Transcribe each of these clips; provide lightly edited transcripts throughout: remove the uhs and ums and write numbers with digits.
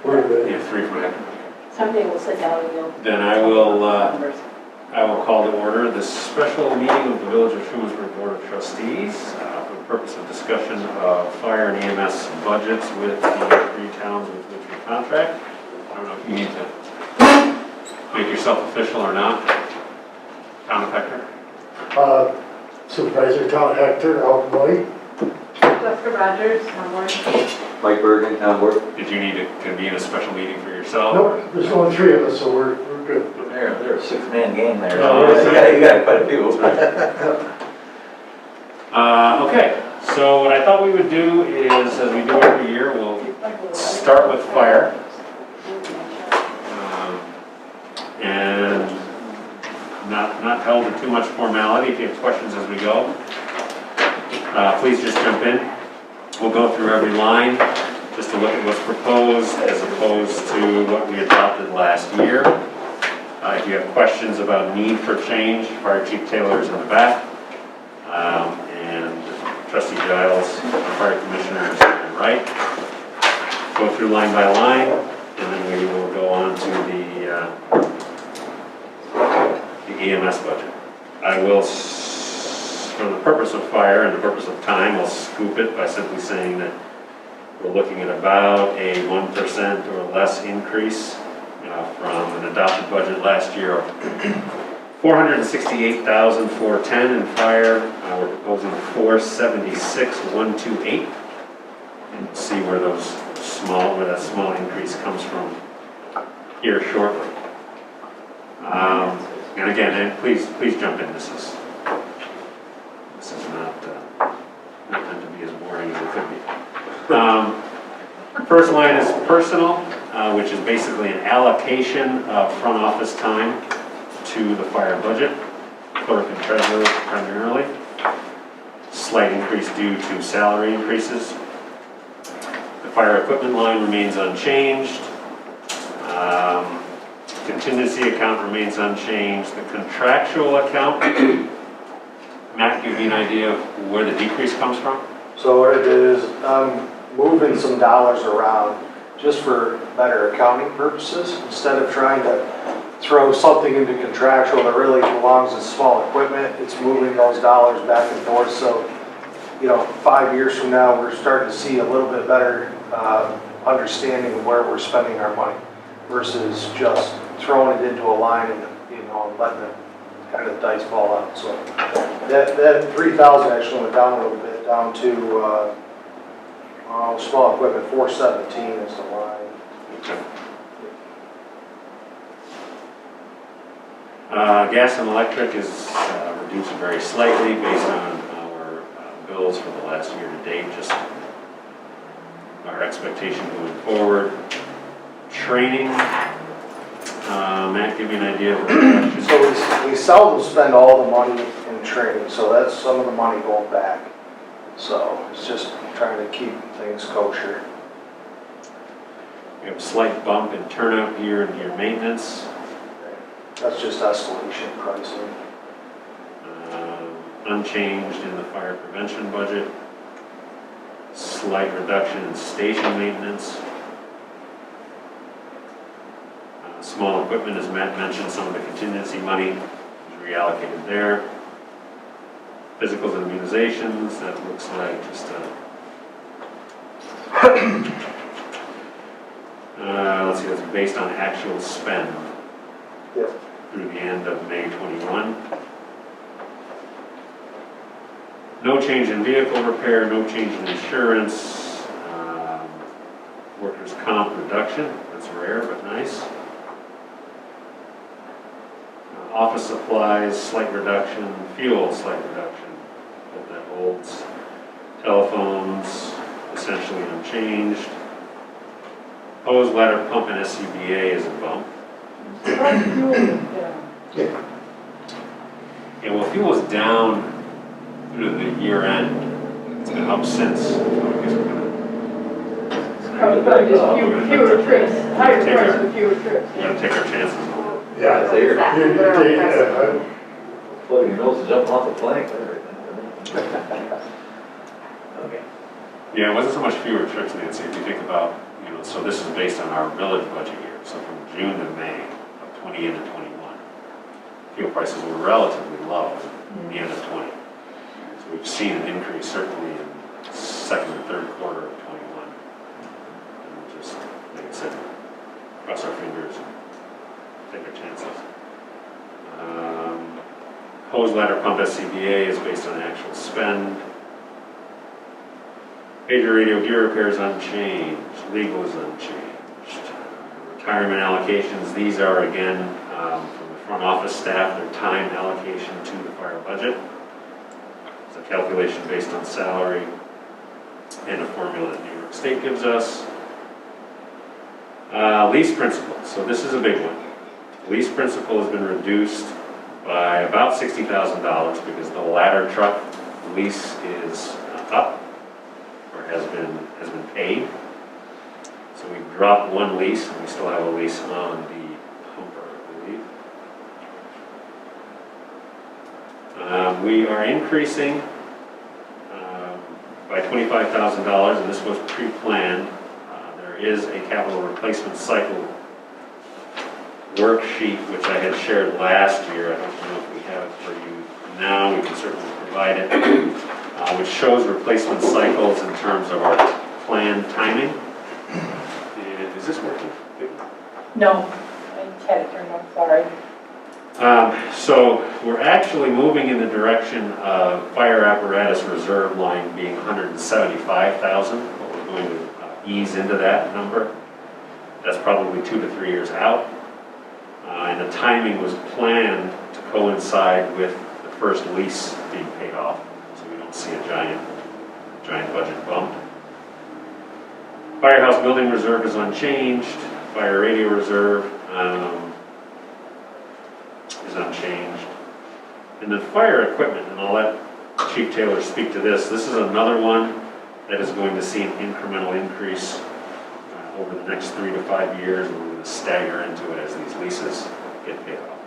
We're good. You have 3 from Hector. Someday we'll sit down and you'll. Then I will call to order this special meeting of the Village of Trumansburg Board of Trustees for the purpose of discussion of fire and EMS budgets with the 3 towns with which we contract. I don't know if you need to make yourself official or not. Town of Hector. Supervisor Town Hector, Alton Boyd. Jessica Rogers, Town Mike Bergen, Town Board. Did you need to convene a special meeting for yourself? Nope, there's only 3 of us, so we're good. They're a 6-man game there. Yeah, You got quite a few. Okay, so what I thought we would do is, as we do every year, we'll start with fire. And not held to too much formality. If you have questions as we go, please just jump in. We'll go through every line just to look at what's proposed as opposed to what we adopted last year. If you have questions about need for change, Fire Chief Taylor is in the back. And Trustee Giles, Fire Commissioner, is on the right. Go through line by line, and then we will go on to the EMS budget. I will, for the purpose of fire and the purpose of time, I'll scoop it by simply saying that we're looking at about a 1% or less increase from an adopted budget last year of $468,410 in fire. We're proposing $476,128, and we'll see where that small increase comes from here shortly. And again, please jump in. This is not meant to be as boring as it could be. First line is personal, which is basically an allocation of front office time to the fire budget, clerk and treasurer primarily. Slight increase due to salary increases. The fire equipment line remains unchanged. Contingency account remains unchanged. The contractual account, Matt, give me an idea of where the decrease comes from? So what it is, I'm moving some dollars around just for better accounting purposes. Instead of trying to throw something into contractual that really belongs in small equipment, it's moving those dollars back and forth. So, 5 years from now, we're starting to see a little bit better understanding of where we're spending our money versus just throwing it into a line and letting the kind of dice fall out. So that 3,000 actually went down a little bit, down to small equipment 417 is the line. Okay. Gas and electric is reduced very slightly based on our bills for the last year to date, just our expectation moving forward. Training, Matt, give me an idea of what So we seldom spend all the money in training, so that's some of the money going back. So it's just trying to keep things kosher. we have a slight bump in turnout gear and gear maintenance. That's just escalation pricing. Unchanged in the fire prevention budget. Slight reduction in station maintenance. Small equipment, as Matt mentioned, some of the contingency money is reallocated there. Physicals and immunizations, that looks like just let's see, that's based on actual spend through the end of May 21. No change in vehicle repair, no change in insurance. Workers' comp reduction, that's rare but nice. Office supplies, slight reduction. Fuel, slight reduction. But that holds. Telephones, essentially unchanged. Hose, ladder, pump, and SCBA is a bump. Yeah, well, fuel is down through the year end. It's been up since. So I guess we're gonna. Probably just fewer trips, higher price with fewer trips. Gotta take our chances. Yeah. Well, your nose is jumping off the plank there. Yeah, it wasn't so much fewer trips, Nancy. If you think about, so this is based on our village budget year, so from June to May of 20 into 21. Fuel prices were relatively low at the end of 20. So we've seen an increase certainly in second and third quarter of 21. And we'll just, like I said, cross our fingers and take our chances. Hose ladder pump SCBA is based on actual spend. Pager radio gear repair is unchanged. Legal is unchanged. Retirement allocations, these are again from the front office staff, their time allocation to the fire budget. It's a calculation based on salary and a formula that New York State gives us. Lease principal, so this is a big one. Lease principal has been reduced by about $60,000 because the ladder truck lease is up, or has been paid. So we've dropped one lease, and we still have a lease on the pumper, I believe. We are increasing by $25,000, and this was pre-planned. There is a capital replacement cycle worksheet, which I had shared last year. I don't know if we have it for you now. We can certainly provide it, which shows replacement cycles in terms of our planned timing. And is this working? No, I had it turned on, sorry. So we're actually moving in the direction of fire apparatus reserve line being $175,000, but we're going to ease into that number. That's probably 2 to 3 years out. And the timing was planned to coincide with the first lease being paid off, so we don't see a giant budget bump. Firehouse building reserve is unchanged. Fire radio reserve is unchanged. And then fire equipment, and I'll let Chief Taylor speak to this. This is another one that is going to see an incremental increase over the next 3 to 5 years, and we're going to stagger into it as these leases get paid off.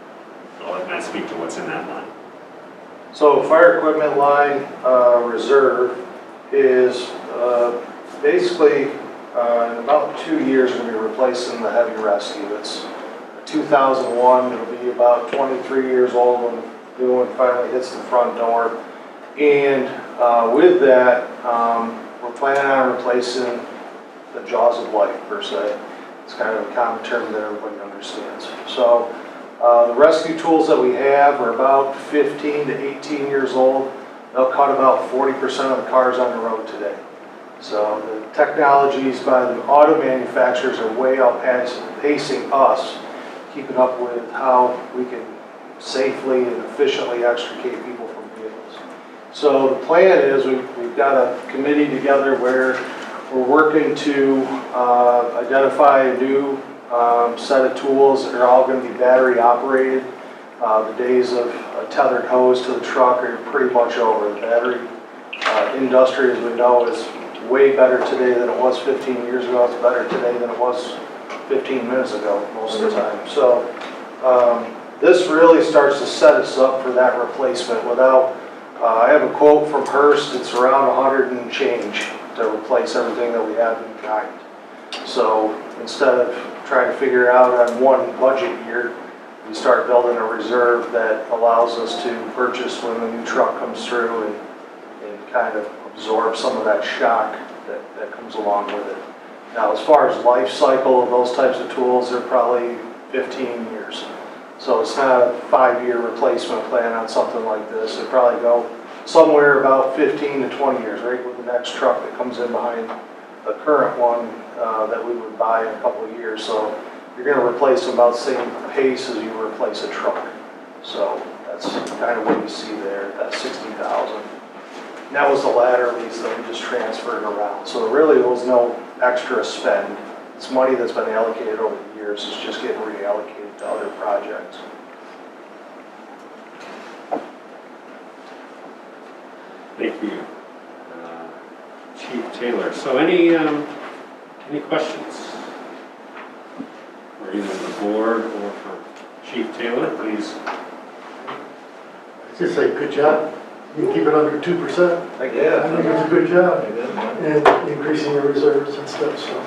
I'll let Matt speak to what's in that line. So fire equipment line reserve is basically in about 2 years we're going to be replacing the heavy rescue. It's 2001, it'll be about 23 years old when the new one finally hits the front door. And with that, we're planning on replacing the jaws of life, per se. It's kind of a common term that everybody understands. So the rescue tools that we have are about 15 to 18 years old. They'll cut about 40% of the cars on the road today. So the technologies by the auto manufacturers are way outpacing us, keeping up with how we can safely and efficiently extricate people from vehicles. So the plan is we've got a committee together where we're working to identify a new set of tools that are all going to be battery operated. The days of a tethered hose to the truck are pretty much over. The battery industry, as we know, is way better today than it was 15 years ago. It's better today than it was 15 minutes ago most of the time. So this really starts to set us up for that replacement without, I have a quote from Hearst, it's around 100 and change to replace everything that we have in kind. So instead of trying to figure it out on one budget year, we start building a reserve that allows us to purchase when the new truck comes through and kind of absorb some of that shock that comes along with it. Now, as far as life cycle of those types of tools, they're probably 15 years. So it's not a 5-year replacement plan on something like this. It'll probably go somewhere about 15 to 20 years, right with the next truck that comes in behind the current one that we would buy in a couple of years. So you're going to replace them about the same pace as you replace a truck. So that's kind of what you see there, that $60,000. And that was the ladder lease that we just transferred around. So really there was no extra spend. It's money that's been allocated over the years. It's just getting reallocated to other projects. Thank you, Chief Taylor. So any questions for either the board or for Chief Taylor, please? Just say, good job. You keep it under 2%. I think it's a good job. And increasing your reserves and stuff, so.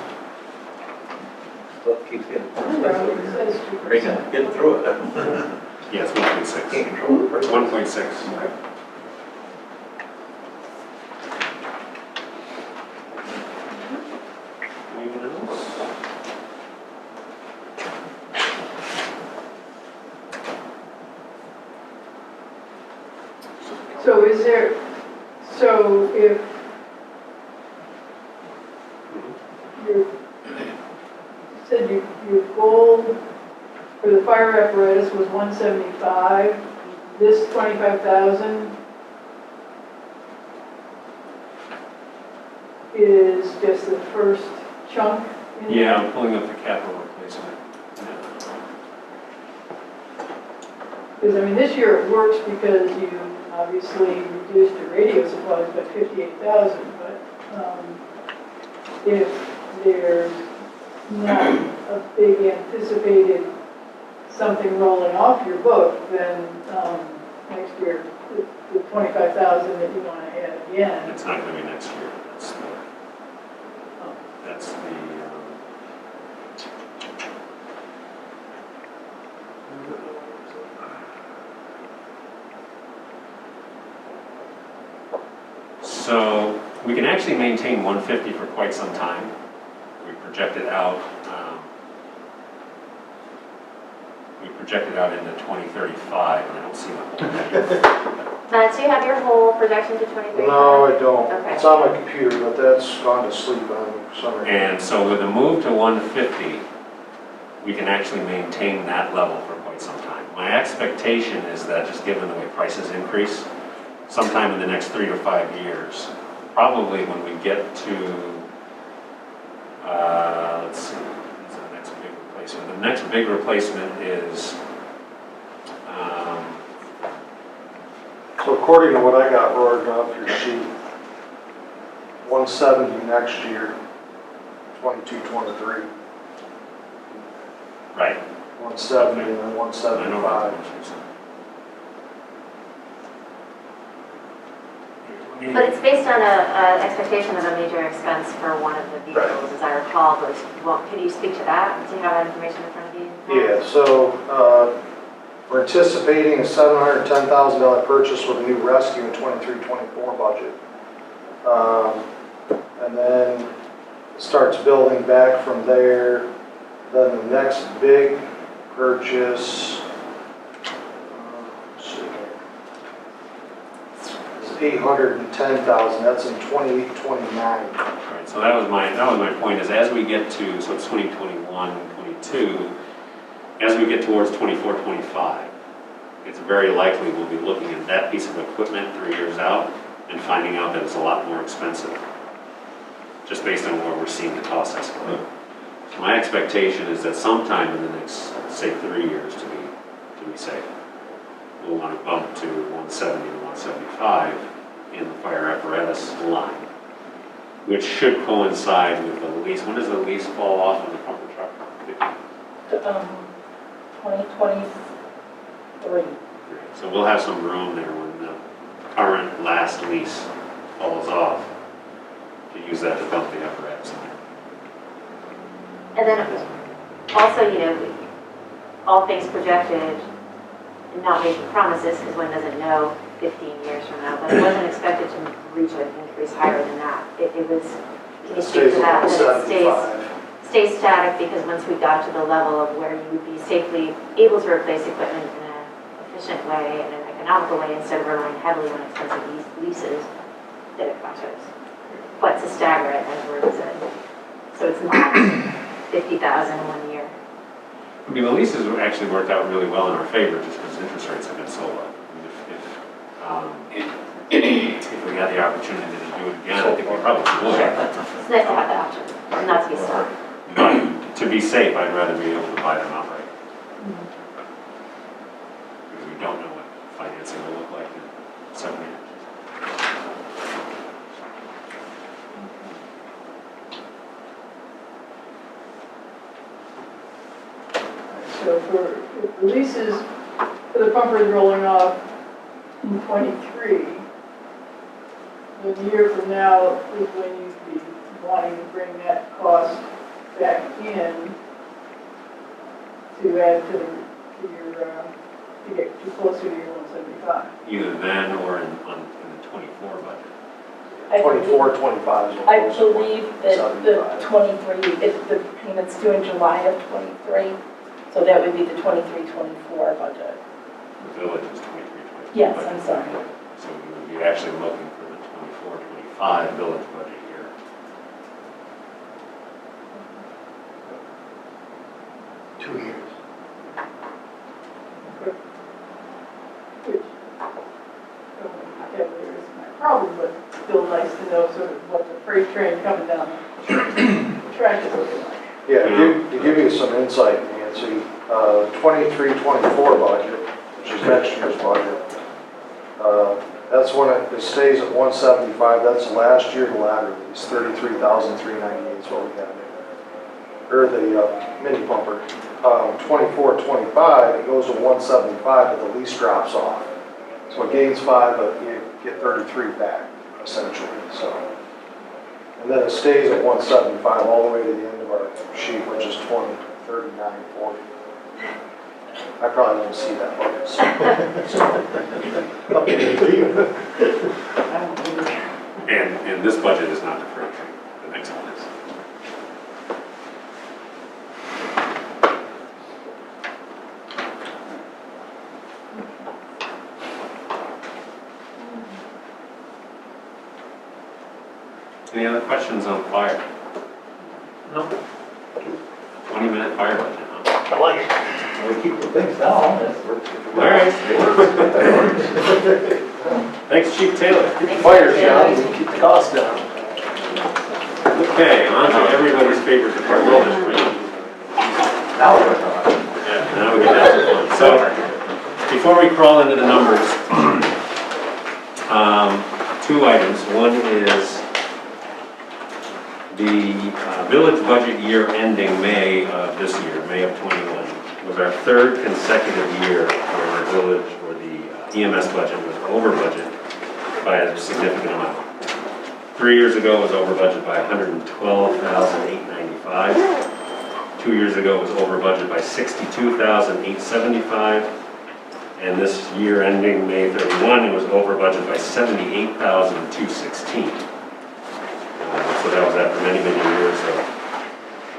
Stuff keeps getting Well, it says Breaking, 2%. getting through it. Yeah, it's 1.6. Can't control it. It's 1.6. Anyone else? So is there, so if you said your goal for the fire apparatus was 175, this 25,000 is just the first chunk? in Yeah, there? I'm pulling up the capital replacement. Because, I mean, this year it works because you obviously reduced your radio supplies by 58,000, but if there's not a big anticipated something rolling off your book, then next year, the 25,000 that you want to add again. It's not going to be next year. That's the, so we can actually maintain 150 for quite some time. We projected out into 2035, and I don't see the whole thing. Matt, do you have your whole projection to 2035? No, I don't. Okay. It's on my computer, but that's gone to sleep on me for some reason. And so with a move to 150, we can actually maintain that level for quite some time. My expectation is that, just given the way prices increase, sometime in the next 3 to 5 years, probably when we get to, let's see, what's the next big replacement? The next big replacement is, So according to what I got roared up your sheet, 170 next year, 22, 23. right. 170 and then I know 175. about But it's based on a expectation of a major expense for one of the vehicles, as I recall. But can you speak to that? Do you have that information in front of you? Yeah, so we're anticipating a $710,000 purchase with a new rescue in 23-24 budget. And then it starts building back from there. Then the next big purchase, let's see here, is 810,000. That's in 28-29. Right, so that was my point, is as we get to, so it's 2021, 22, as we get towards 24, 25, it's very likely we'll be looking at that piece of equipment 3 years out and finding out that it's a lot more expensive, just based on where we're seeing the cost escalate. So my expectation is that sometime in the next, say, 3 years to be safe, we'll want to bump to 170 and 175 in the fire apparatus line, which should coincide with the lease. When does the lease fall off on the pumper truck? 2023. So we'll have some room there when the current last lease falls off to use that to bump the apparatus in there. And then also, all things projected, and not making promises, because one doesn't know 15 years from now, but it wasn't expected to reach an increase higher than that. It was, can you speak to that? That it stays static, because once we got to the level of where you would be safely able to replace equipment in an efficient way and an economical way, instead of relying heavily on expensive leases, that it plateaus. But to stagger it, as Ruth said. So it's not 50,000 in 1 year. I mean, the leases actually worked out really well in our favor just because interest rates have been so low. If we had the opportunity to do it again, I think we probably would. It's nice to have that option, and not to be stuck. But to be safe, I'd rather be able to buy them outright. Because we don't know what financing will look like in 7 years. So if the leases for the pumpers rolling off in 23, a year from now is when you'd be wanting to bring that cost back in. to add to your, to get too closer to your 175. Either then or in the 24 budget. 24, 25 is what I goes to believe that the 75. 23, if the payment's due in July of 23, so that would be the 23-24 budget. The village is 23, 24. Yes, I'm sorry. So we would be actually looking for the 24, 25 village budget year. Two years. Which, don't want to be cavalier, is my problem, but still nice to know sort of what the freight train coming down the track is looking like. Yeah, to give you some insight, Nancy, 23-24 budget, which is next year's budget, that's when it stays at 175. That's last year, the ladder lease, 33,398 is what we have there. Or the mini pumper. 24-25, it goes to 175, but the lease drops off. So it gains 5, but you get 33 back, essentially. So, and then it stays at 175 all the way to the end of our sheet, which is 20, 39, 40. I probably won't see that budget. So. And this budget is not the freight train, the next one is. Any other questions on fire? No. 20-minute fire budget, huh? I like it. We keep the things down, that's. All right. Thanks, Chief Taylor. Fire, John, we keep the costs down. Okay, on to everybody's favorite department, Now we're talking. Yeah, now we get down to one. So, before we crawl into the numbers, two items. One is the village budget year ending May of this year, May of 21, was our third consecutive year where our village, or the EMS budget, was over budget by a significant amount. 3 years ago it was over budget by $112,895. 2 years ago it was over budget by $62,875. And this year ending May 31, it was over budget by $78,216. So that was after many, many years of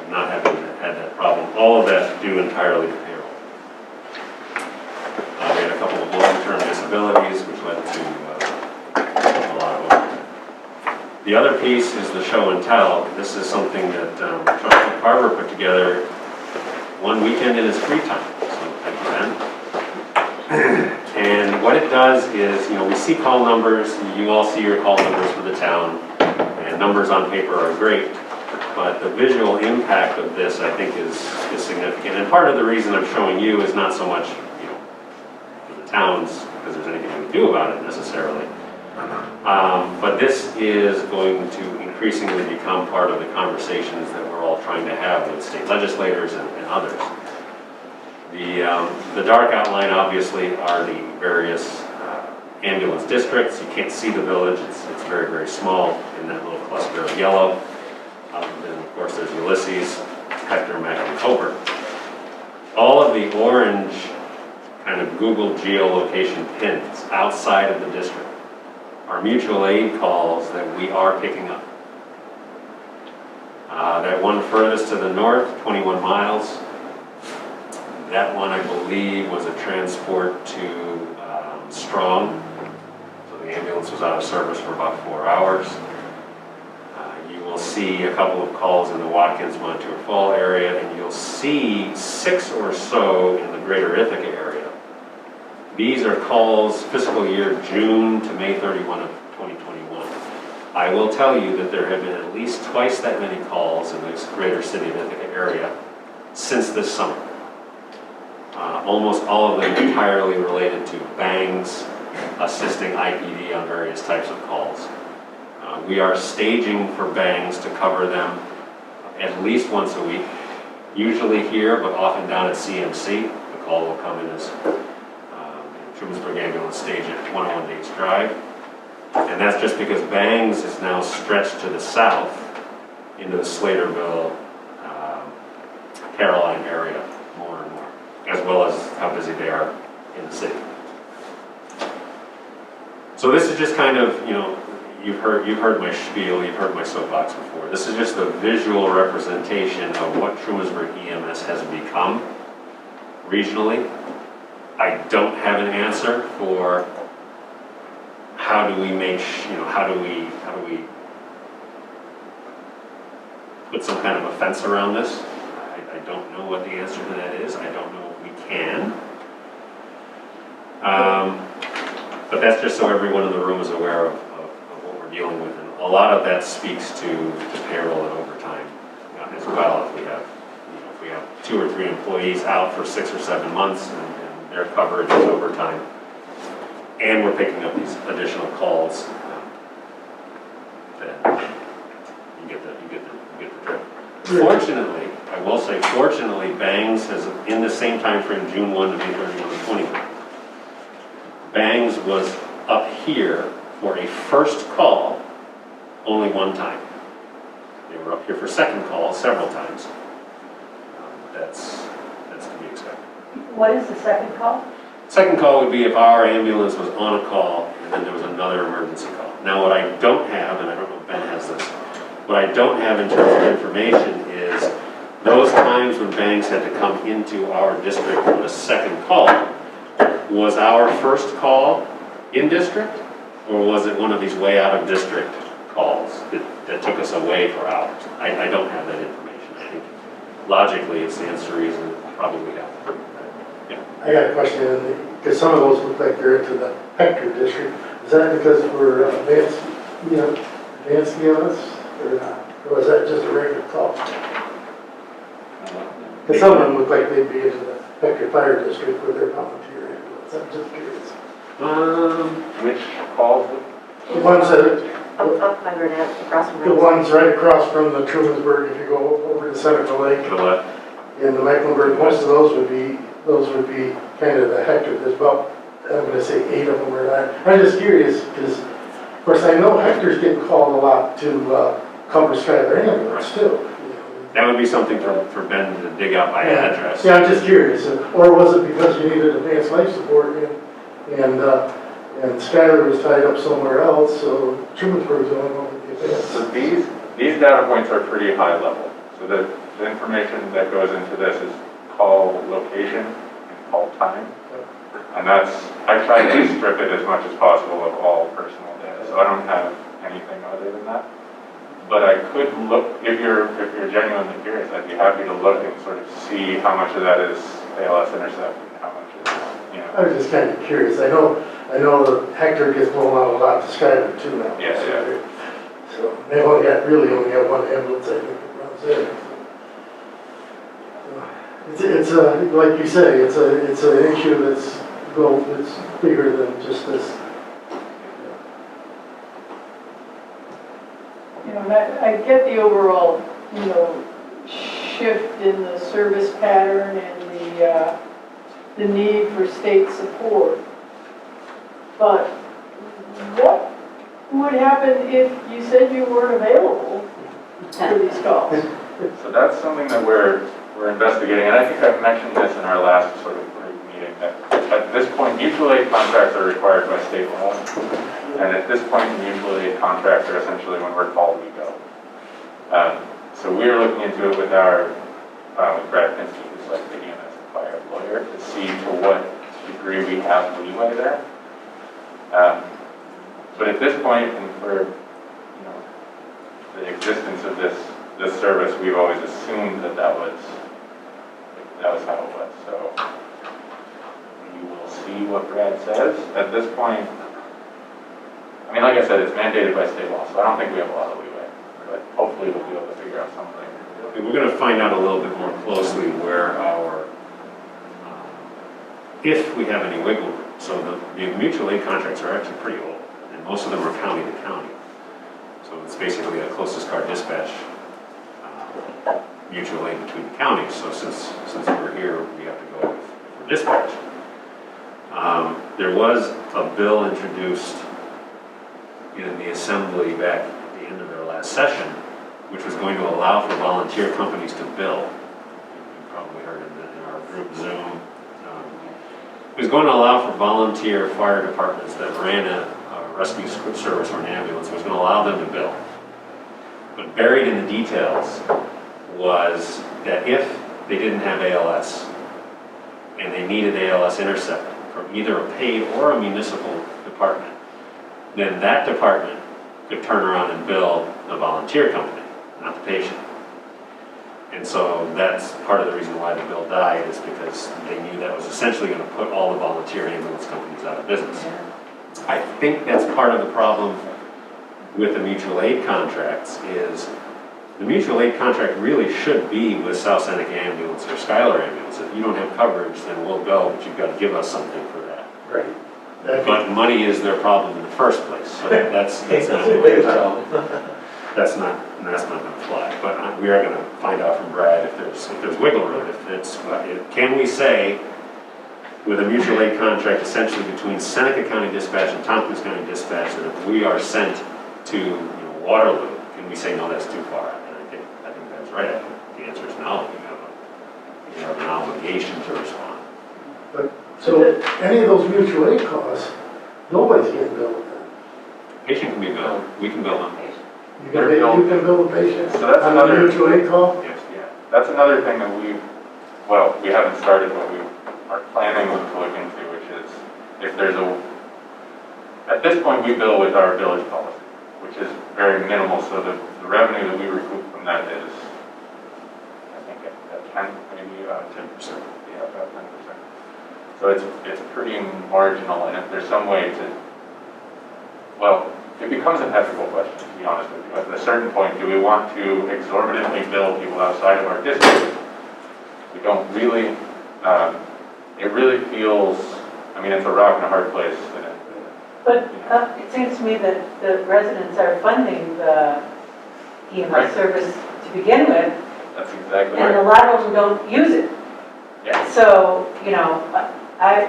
not having had that problem. All of that due entirely to payroll. We had a couple of long-term disabilities, which led to a lot of overtime. The other piece is the show and tell. This is something that John Carver put together one weekend in his free time. So thank you, Ben. And what it does is, we see call numbers. You all see your call numbers for the town. And numbers on paper are great, but the visual impact of this, I think, is significant. And part of the reason I'm showing you is not so much, for the towns, because there's anything we can do about it necessarily. But this is going to increasingly become part of the conversations that we're all trying to have with state legislators and others. The dark outline, obviously, are the various ambulance districts. You can't see the village. It's very, very small in that little cluster of yellow. Then, of course, there's Ulysses, Hector, Mac, and Coburn. All of the orange kind of Google geolocation pins outside of the district are mutual aid calls that we are picking up. That one furthest to the north, 21 miles, that one, I believe, was a transport to Strong. So the ambulance was out of service for about 4 hours. You will see a couple of calls in the Watkins, Montour Fall area, and you'll see 6 or so in the greater Ithaca area. These are calls fiscal year June to May 31 of 2021. I will tell you that there have been at least twice that many calls in the greater city of Ithaca area since this summer. Almost all of them entirely related to bangs assisting IPD on various types of calls. We are staging for bangs to cover them at least once a week, usually here, but often down at CMC. The call will come in as Trumansburg Ambulance Stage at 101 Dates Drive. And that's just because bangs is now stretched to the south into the Slaterville, Caroline area more and more. as well as how busy they are in the city. So this is just kind of, you know, you've heard my spiel, you've heard my soapbox before. This is just a visual representation of what Trumansburg EMS has become regionally. I don't have an answer for how do we make, how do we put some kind of a fence around this. I don't know what the answer to that is. I don't know if we can. But that's just so everyone in the room is aware of what we're dealing with. And a lot of that speaks to payroll and overtime as well. If we have 2 or 3 employees out for 6 or 7 months and their coverage is overtime, and we're picking up these additional calls, then you get the drift. Fortunately, I will say, fortunately, Bangs has, in the same time frame, June 1 to May 31 of 21, Bangs was up here for a first call only one time. They were up here for second calls several times. That's to be expected. What is the second call? Second call would be if our ambulance was on a call and then there was another emergency call. Now what I don't have, and I don't know if Ben has this, what I don't have in terms of information is those times when Bangs had to come into our district for the second call, was our first call in district, or was it one of these way out of district calls that took us away for hours? I don't have that information. I think logically it's the answer is probably have. I got a question, because some of those look like they're into the Hector district. Is that because we're advanced EMS or not? Or is that just a regular call? Because some of them look like they'd be into the Hector Fire District where they're volunteer ambulance. I'm just curious. Which calls? The ones that, Up by Burnett, across from the ones right across from the Trumansburg, if you go over to Seneca Lake The what? and the Mecklenburg, most of those would be kind of the Hector. There's about, I'm going to say 8 of them or 9. I'm just curious because, of course, I know Hector's getting called a lot to come prescribe their ambulance too. That would be something for Ben to dig out by address. Yeah, I'm just curious. Or was it because you needed advanced life support and Skyler was tied up somewhere else, so Trumansburg's the only one with the advance? So these data points are pretty high level. So the information that goes into this is call location and call time. And I try to strip it as much as possible of all personal data. So I don't have anything other than that. But I could look, if you're genuinely curious, I'd be happy to look and sort of see how much of that is ALS intercept and how much is, I was just kind of curious. I know that Hector gets blown out a lot to Skyler too now. Yeah. So they really only have one ambulance, I think, that runs there. It's like you say, it's an issue that's bigger than just this. I get the overall, shift in the service pattern and the need for state support. But what would happen if you said you weren't available for these calls? So that's something that we're investigating, and I think I've mentioned this in our last sort of group meeting, that at this point, mutual aid contracts are required by state law, and at this point, mutual aid contracts are essentially when we're called, we go. So we're looking into it with with Brad Pinsky, who's like the EMS acquired lawyer, to see to what degree we have leeway there. But at this point, and for the existence of this service, we've always assumed that was how it was. So we will see what Brad says. At this point, I mean, like I said, it's mandated by state law, so I don't think we have a lot of leeway. But hopefully we'll be able to figure out something. We're going to find out a little bit more closely where if we have any wiggle room. So the mutual aid contracts are actually pretty old, and most of them are county to county. So it's basically a closest car dispatch mutual aid between the counties. So since we're here, we have to go for dispatch. There was a bill introduced in the assembly back at the end of their last session, which was going to allow for volunteer companies to bill. You probably heard in our group Zoom It was going to allow for volunteer fire departments that ran a rescue service or an ambulance. It was going to allow them to bill. But buried in the details was that if they didn't have ALS and they needed ALS intercept from either a paid or a municipal department, then that department could turn around and bill the volunteer company, not the patient. And so that's part of the reason why the bill died, is because they knew that was essentially going to put all the volunteer ambulance companies out of business. I think that's part of the problem with the mutual aid contracts, is the mutual aid contract really should be with South Seneca Ambulance or Schuyler Ambulance. If you don't have coverage, then we'll go, but you've got to give us something for that. Right. But money is their problem in the first place, so that's not going to fly. But we are going to find out from Brad if there's wiggle room. Can we say, with a mutual aid contract essentially between Seneca County Dispatch and Tompkins County Dispatch, that if we are sent to Waterloo, can we say no, that's too far? And I think that's right. I think the answer is no. You have an obligation to respond. So any of those mutual aid costs, nobody's getting billed then. Patient can be billed. We can bill them. You can bill the patient So that's on another- a mutual aid call? Yes, yeah. That's another thing that we haven't started, but we are planning to look into, which is if there's at this point we bill with our village policy, which is very minimal, so the revenue that we recoup from that is, I think, at 10, maybe 10%. Yeah, about 10%. So it's pretty marginal, and if there's some way to, well, it becomes an ethical question, to be honest with you. At a certain point, do we want to exorbitantly bill people outside of our district? We don't really, it really feels, it's a rock and a hard place. But it seems to me that the residents are funding the EMS Right. service to begin with, That's exactly and a right. lot of them don't use it. Yeah. So, I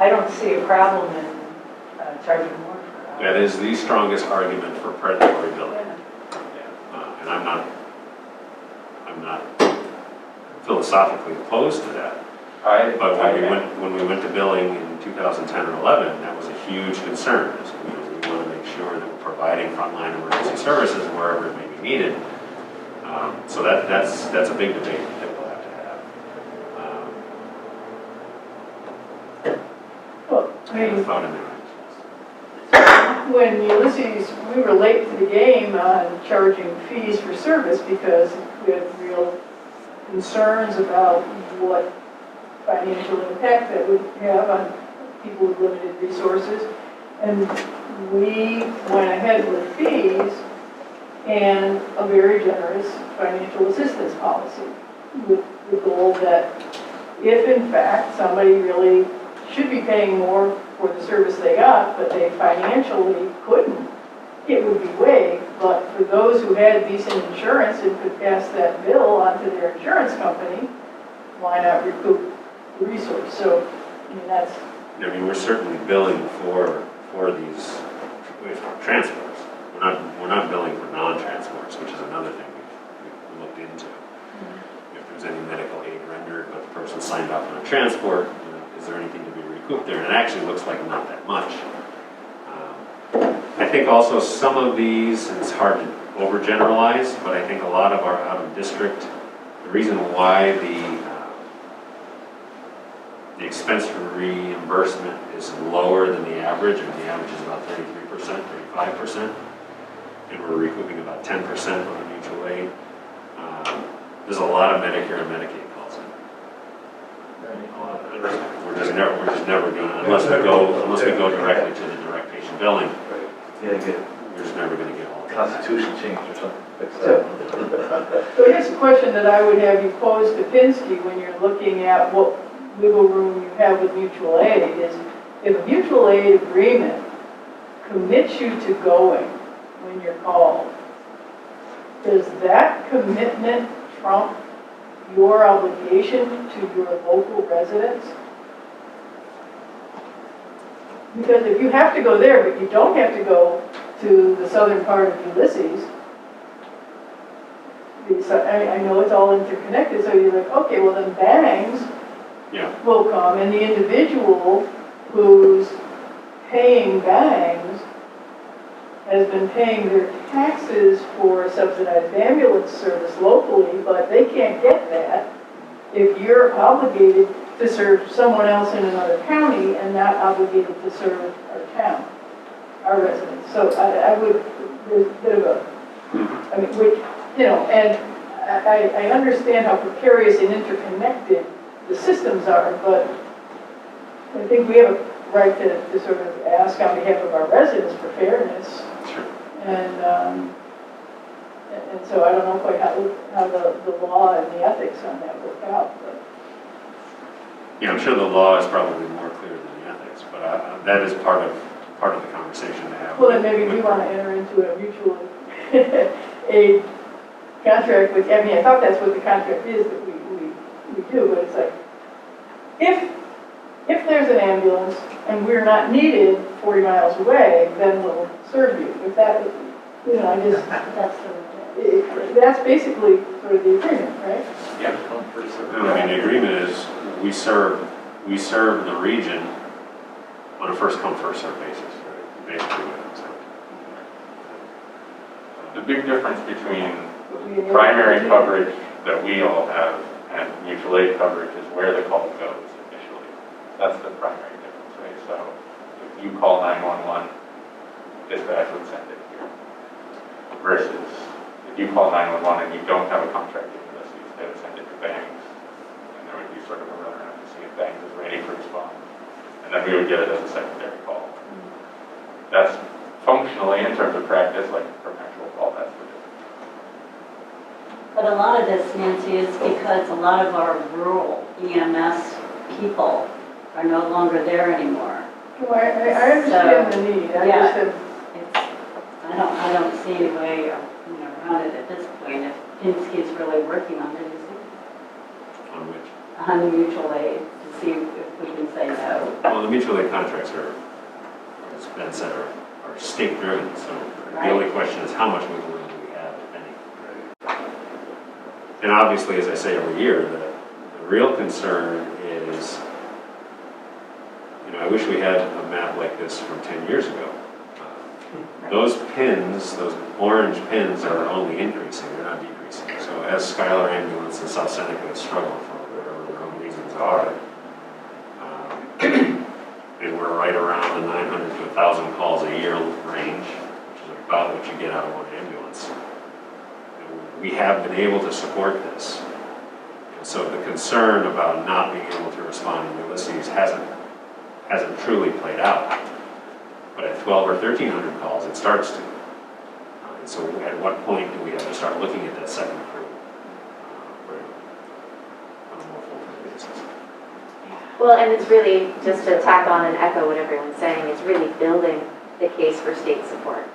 don't see a problem in charging more for That is the strongest argument for predatory billing. Yeah. And I'm not philosophically opposed to that. But when we went to billing in 2010 or 11, that was a huge concern. We want to make sure that we're providing frontline emergency services wherever it may be needed. So that's a big debate that we'll have to have. Well, I mean, Thought in there. when Ulysses, we were late to the game on charging fees for service because we had real concerns about what financial impact that would have on people with limited resources. And we went ahead with fees and a very generous financial assistance policy with the goal that if in fact somebody really should be paying more for the service they got, but they financially couldn't, it would be waived. But for those who had decent insurance and could pass that bill onto their insurance company, why not recoup the resource? So, that's... We're certainly billing for these transports. We're not billing for non-transports, which is another thing we've looked into. If there's any medical aid rendered, but the person signed off on a transport, is there anything to be recouped there? And it actually looks like not that much. I think also some of these, and it's hard to overgeneralize, but I think a lot of our out-of-district, the reason why the expense for reimbursement is lower than the average, and the average is about 33%, 35%, and we're recouping about 10% on the mutual aid. There's a lot of Medicare and Medicaid calls in. We're just never going to, unless we go directly to the direct patient billing. We're just never going to get all of that. Constitution change or something. So here's a question that I would have you pose to Pinsky when you're looking at what wiggle room you have with mutual aid is, if a mutual aid agreement commits you to going when you're called, does that commitment trump your obligation to your local residents? Because if you have to go there, but you don't have to go to the southern part of Ulysses, I know it's all interconnected, so you're like, okay, well then Bangs Yeah. will come, and the individual who's paying bangs has been paying their taxes for subsidized ambulance service locally, but they can't get that if you're obligated to serve someone else in another county and not obligated to serve our town, our residents. So I would, there's a bit of a, I mean, which, you know, and I understand how precarious and interconnected the systems are, but I think we have a right to sort of ask on behalf of our residents for fairness. Sure. And so I don't know quite how the law and the ethics on that work out, but. Yeah, I'm sure the law is probably more clear than the ethics, but that is part of the conversation to have. Well, then maybe we want to enter into a mutual aid contract with, I mean, I thought that's what the contract is that we do, but it's like, if there's an ambulance and we're not needed 40 miles away, then we'll serve you. If that, you know, I just, that's basically sort of the agreement, right? Yeah. I mean, the agreement is we serve the region on a first come, first served basis, right? Basically what it comes down to. The big difference between primary coverage that we all have and mutual aid coverage is where the call goes initially. That's the primary difference, right? So if you call 911, dispatch would send it here. Versus if you call 911 and you don't have a contract with Ulysses, they would send it to Bangs. And there would be sort of a runaround to see if Bangs is ready for response. And then we would get it as a secondary call. That's functionally, in terms of practice, like a perpetual call. That's the difference. But a lot of this, Nancy, is because a lot of our rural EMS people are no longer there anymore. Well, I understand the need. I yeah, just have, I don't see any way around it at this point. If Pinsky's really working on it, is he? On which? On the mutual aid to see if we can say no. Well, the mutual aid contracts are, as Ben said, are state driven, so Right. the only question is how much wiggle room do we have, if any. And obviously, as I say every year, the real concern is, I wish we had a map like this from 10 years ago. Those pins, those orange pins are only increasing, they're not decreasing. So as Schuyler Ambulance and South Seneca have struggled for whatever their own reasons are, and we're right around the 900 to 1,000 calls a year range, which is about what you get out of one ambulance. We have been able to support this. And so the concern about not being able to respond in Ulysses hasn't truly played out. But at 12 or 1,300 calls, it starts to. And so at what point do we have to start looking at that second crew on a more full-time basis? Well, and it's really, just to tack on and echo what everyone's saying, it's really building the case for state support,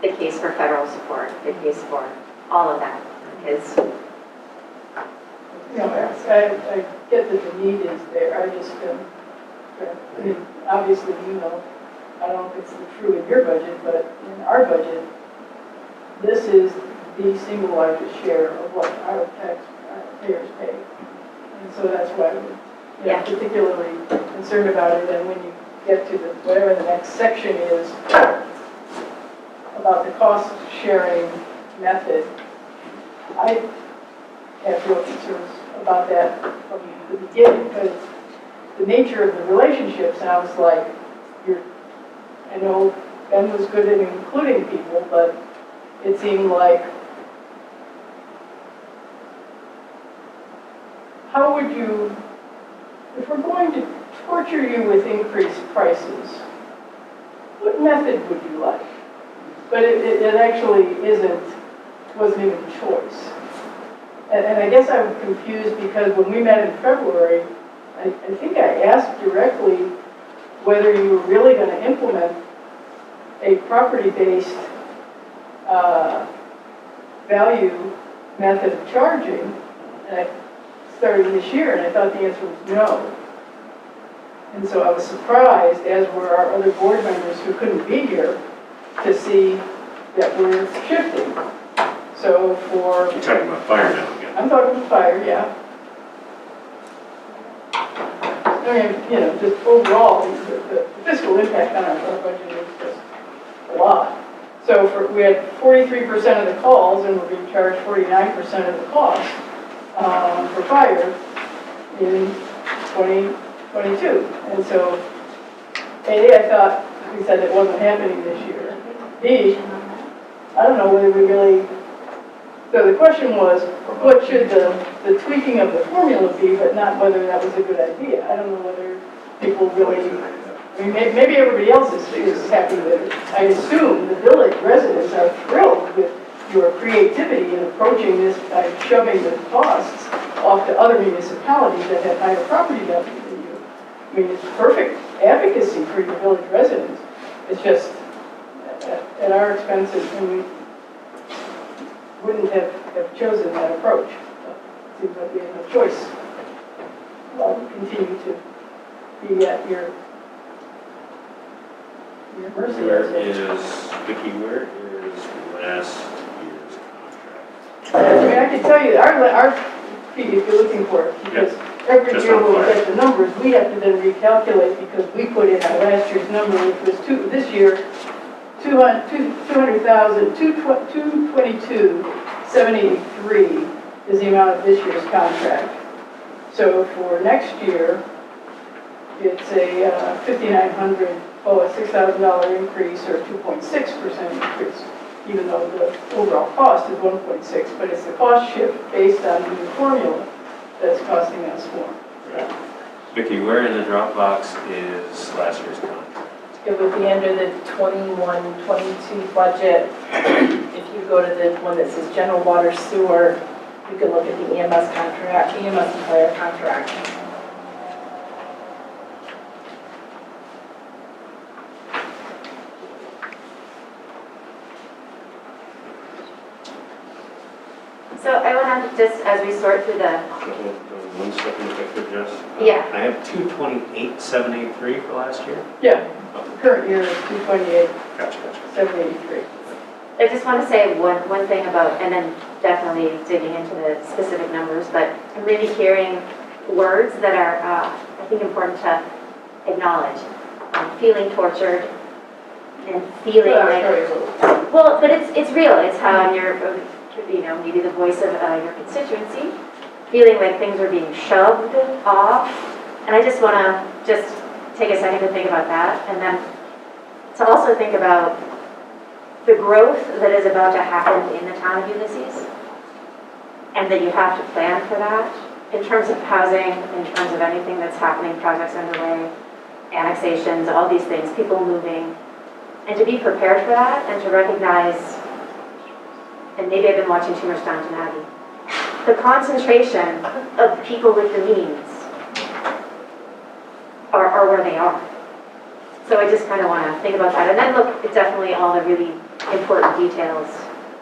the case for federal support, the case for all of that. Because I get that the need is there. I just, I mean, obviously, I don't know if it's true in your budget, but in our budget, this is the single largest share of what our taxpayers pay. And so that's why we're particularly concerned about it. And when you get to whatever the next section is about the cost sharing method, I have real concerns about that from the beginning, because the nature of the relationship sounds like I know Ben was good at including people, but it seemed like, how would you, if we're going to torture you with increased prices, what method would you like? But it actually wasn't even a choice. And I guess I'm confused because when we met in February, I think I asked directly whether you were really going to implement a property-based value method of charging, and I started this year, and I thought the answer was no. And so I was surprised, as were our other board members who couldn't be here, to see that we're shifting. So You're talking about fire now again. I'm talking about fire, yeah. I mean, you know, just overall, the fiscal impact on our budget is just a lot. So we had 43% of the calls, and we're being charged 49% of the cost for fire in 2022. And so, A, I thought we said it wasn't happening this year. B, I don't know whether we really, so the question was, what should the tweaking of the formula be, but not whether that was a good idea. I don't know whether people really, I mean, maybe everybody else is happy with it. I assume the village residents are thrilled with your creativity in approaching this by shoving the costs off to other municipalities that have higher property value than you. I mean, it's perfect advocacy for your village residents. It's just at our expense, and we wouldn't have chosen that approach. It seems like we have no choice. Well, we continue to be at your mercy. Where is, Vicki, where is last year's contract? I mean, I can tell you, our fee, if you're looking for it, because every Just year on we'll fire. get the numbers, we have to then recalculate because we put in our last year's number, which was this year, 200,000, 222, 783 is the amount of this year's contract. So for next year, it's a 5,900, oh, a $6,000 increase or 2.6% increase, even though the overall cost is 1.6, but it's the cost shift based on the new formula that's costing us more. Vicki, where in the Dropbox is last year's contract? It would be under the 21-22 budget. If you go to the one that says general water sewer, you can look at the EMS contract, EMS and fire contract. So I want to just, as we sort through the, One second, if I could just. Yeah. I have 228,783 for last year. Yeah, current year is 228, Gotcha. 783. I just want to say one thing about, and then definitely digging into the specific numbers, but I'm really hearing words that are, I think, important to acknowledge. Feeling tortured and feeling like, well, but it's real. It's how you're, you know, maybe the voice of your constituency, feeling like things are being shoved off. And I just want to just take a second to think about that, and then to also think about the growth that is about to happen in the town of Ulysses, and that you have to plan for that in terms of housing, in terms of anything that's happening, projects underway, annexations, all these things, people moving, and to be prepared for that and to recognize, and maybe I've been watching too much Downton Abbey, the concentration of people with the means are where they are. So I just kind of want to think about that. And then look at definitely all the really important details.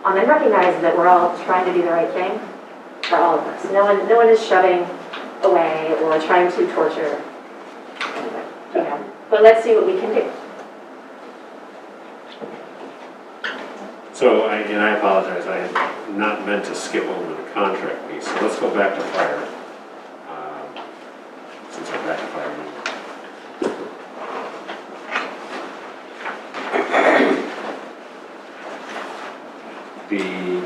And then recognize that we're all trying to do the right thing for all of us. No one is shoving away or trying to torture. You know, but let's see what we can do. So, I apologize, I had not meant to skip over the contract piece, so let's go back to fire. Since I'm back to fire now. The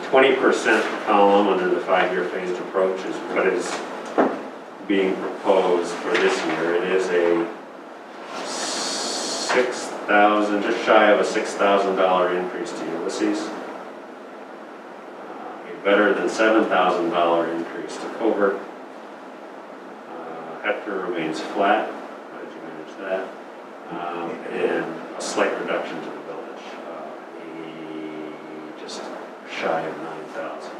20% column under the 5-year phased approach is what is being proposed for this year. It is a just shy of a $6,000 increase to Ulysses. A better than $7,000 increase to Covert. Hector remains flat. How did you manage that? And a slight reduction to the village. Just shy of $9,000.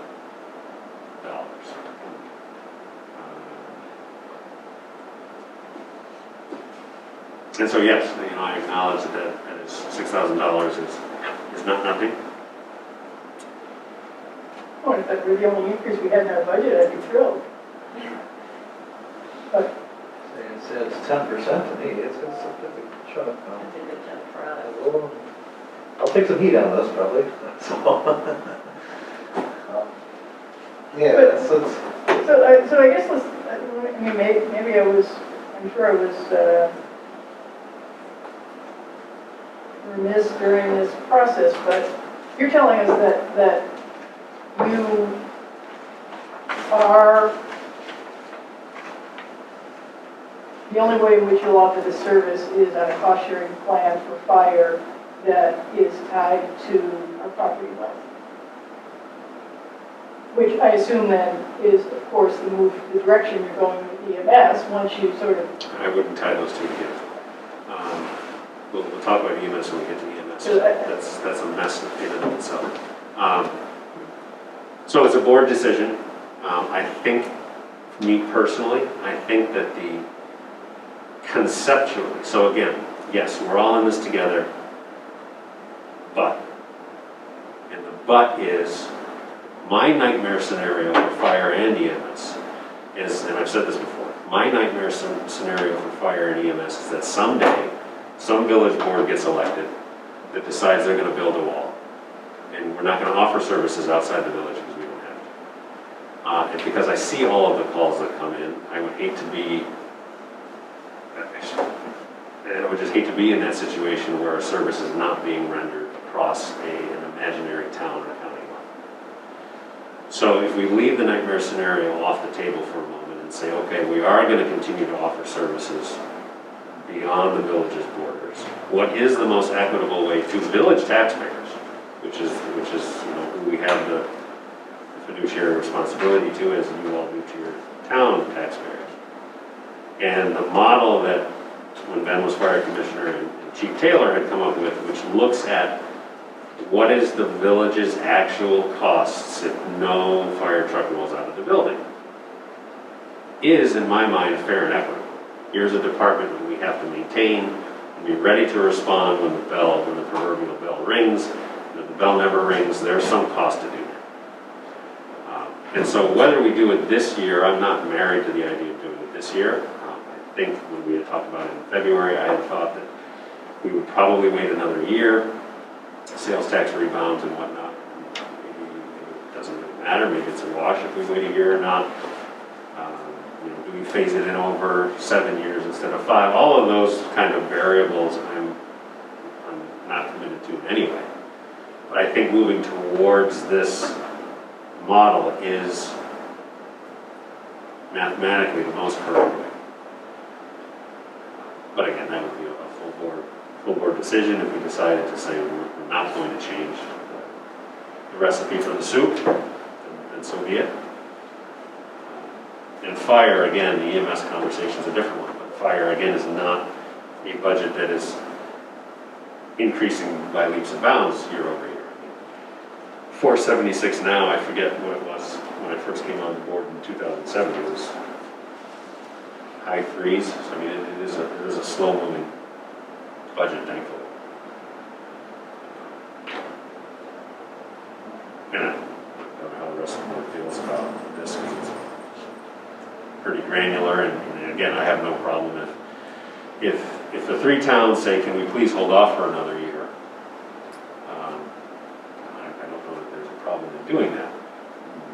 And so, yes, I acknowledge that $6,000 is not nothing. Oh, if that were the only increase we had in our budget, I'd be thrilled. But It's 10% to me, it's a significant chunk. That's a good job for us. I'll take some heat on this probably, so. Yeah, So I guess let's, I mean, maybe I I'm sure I was remiss during this process, but you're telling us that you are, the only way in which you'll offer the service is on a cost-sharing plan for fire that is tied to a property line. Which I assume then is, of course, the direction you're going with EMS, once you sort of. I wouldn't tie those two together. We'll talk about EMS when we get to EMS. So That's a mess in and of itself. So it's a board decision. I think, me personally, I think that the conceptually, so again, yes, we're all in this together, but, and the but is, my nightmare scenario for fire and EMS is, and I've said this before, my nightmare scenario for fire and EMS is that someday, some village board gets elected that decides they're gonna build a wall. And we're not gonna offer services outside the village because we don't have to. And because I see all of the calls that come in, I would hate to be, I would just hate to be in that situation where a service is not being rendered across an imaginary town or county line. So if we leave the nightmare scenario off the table for a moment and say, okay, we are going to continue to offer services beyond the village's borders, what is the most equitable way to village taxpayers, which is who we have the fiduciary responsibility to, as you all do to your town taxpayers. And the model that when Ben was fire commissioner and Chief Taylor had come up with, which looks at what is the village's actual costs if no fire truck rolls out of the building, is, in my mind, fair and equitable. Here's a department that we have to maintain and be ready to respond when the proverbial bell rings. And if the bell never rings, there's some cost to do that. And so whether we do it this year, I'm not married to the idea of doing it this year. I think when we had talked about it in February, I had thought that we would probably wait another year, sales tax rebounds and whatnot. Maybe it doesn't really matter, maybe it's a wash if we wait a year or not. Do we phase it in over 7 years instead of 5? All of those kind of variables I'm not committed to anyway. But I think moving towards this model is mathematically the most correct way. But again, that would be a full board decision if we decided to say we're not going to change the recipe for the soup, and so be it. And fire, again, the EMS conversation is a different one, but fire, again, is not a budget that is increasing by leaps and bounds year over year. 476 now, I forget what it was when I first came on the board in 2007, it was high threes. So, I mean, it is a slow-moving budget, thankfully. And I don't know how the rest of the board feels about this. It's pretty granular, and again, I have no problem if the three towns say, can we please hold off for another year? I don't know that there's a problem in doing that.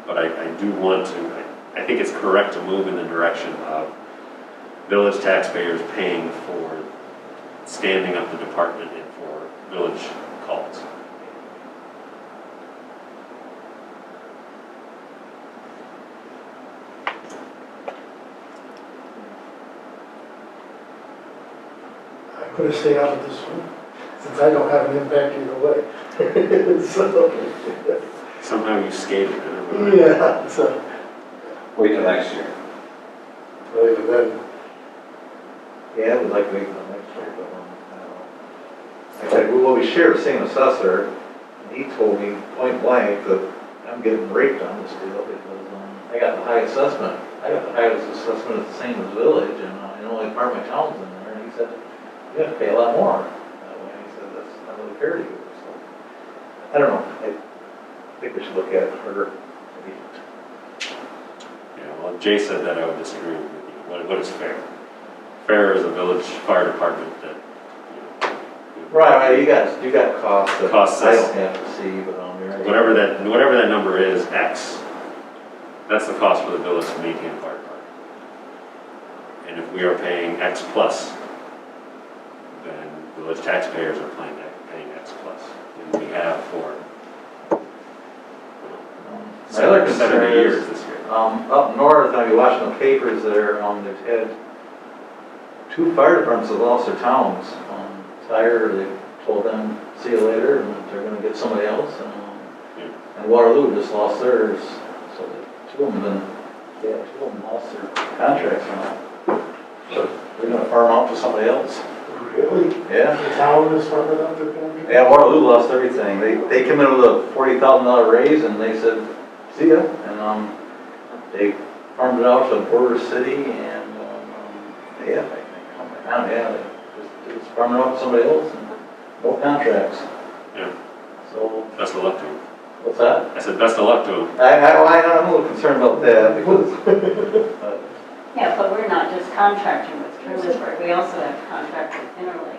But I do want to, I think it's correct to move in the direction of village taxpayers paying for standing up the department and for village calls. I'm gonna stay out of this one, since I don't have an impact either way. So, Somehow you skated, I don't know. yeah, so, Wait till next year. well, even then, Yeah, I would like to wait till next year, but, I don't know. I said, well, we share the same assessor, and he told me point blank that I'm getting raped on this deal because, I got the high assessment. I got the highest assessment, it's the same as village, and, only part of my town's in there, and he said, you have to pay a lot more that way. He said, that's not really fair to you, so. I don't know, I think we should look at it harder. Maybe. Yeah, well, if Jay said that, I would disagree with you. What is fair? Fair is a village fire department that, Right, you got costs that Costs I us. don't have to see, but you're. whatever that number is, X, that's the cost for the village to maintain a fire department. And if we are paying X plus, then village taxpayers are paying X plus. And we have for My other 70 concern years is, this year. up north, I've been watching the papers there, they've had 2 fire departments have lost their towns. Tyre, they told them, see you later, and they're gonna get somebody else, and Waterloo just lost theirs, so the 2 of them lost their contracts now. So they're gonna farm out to somebody else. Really? Yeah. The town is funded up their country? Yeah, Waterloo lost everything. They came in with a $40,000 raise and they said, see ya. And, they farmed it out to Border City and, yeah, they just farmed it out to somebody else and no contracts. Yeah. So, Best of luck to them. what's that? I said best of luck to them. I'm a little concerned about that because, Yeah, but we're not just contracting with Trumansburg, we also have contract with Interlake.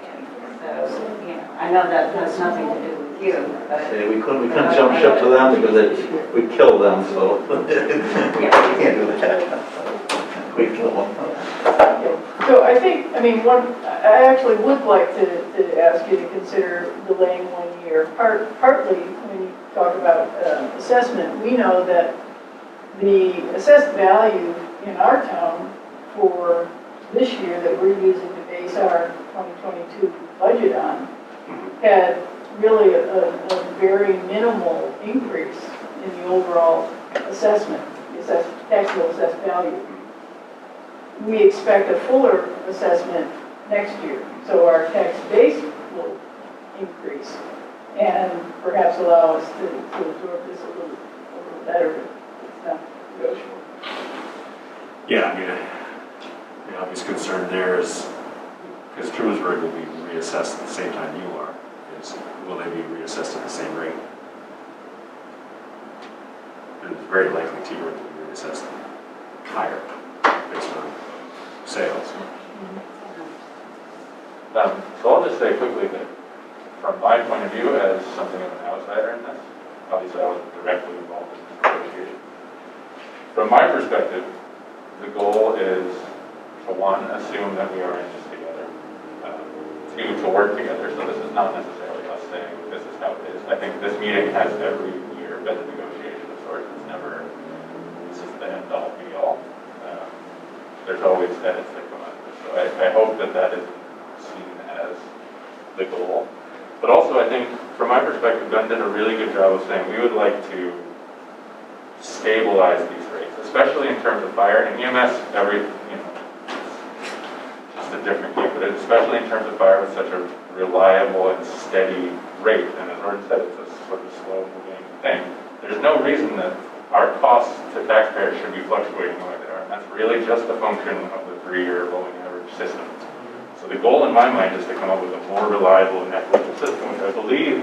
So, you know, I know that has nothing to do with you, but. yeah, we couldn't jump ship to them because we'd kill them, so. We can't do that. We'd kill them. So I think, I mean, I actually would like to ask you to consider delaying 1 year. Partly, when you talk about assessment, we know that the assessed value in our town for this year that we're using to base our 2022 budget on had really a very minimal increase in the overall assessment, taxable assessed value. We expect a fuller assessment next year, so our tax base will increase and perhaps allow us to absorb this a little better. It's not negotiable. Yeah, I mean, the obvious concern there is, because Trumansburg will be reassessed at the same time you are, is will they be reassessed at the same rate? And it's very likely T-Bird will be reassessed higher based on sales. So I'll just say quickly that from my point of view as something of an outsider in this, obviously I wasn't directly involved in this negotiation. From my perspective, the goal is to, 1, assume that we are in this together, 2, to work together. So this is not necessarily us saying this is how it is. I think this meeting has every year been a negotiation of sorts. It's never, this is the end all be all. There's always edits that come out of this. So I hope that that isn't seen as the goal. But also I think, from my perspective, Ben did a really good job of saying we would like to stabilize these rates, especially in terms of fire and EMS. Just a different game, but especially in terms of fire with such a reliable and steady rate. And as Gordon said, it's a sort of slow-moving thing. There's no reason that our costs to taxpayers should be fluctuating the way they are. And that's really just a function of the 3-year rolling average system. So the goal in my mind is to come up with a more reliable and equitable system, which I believe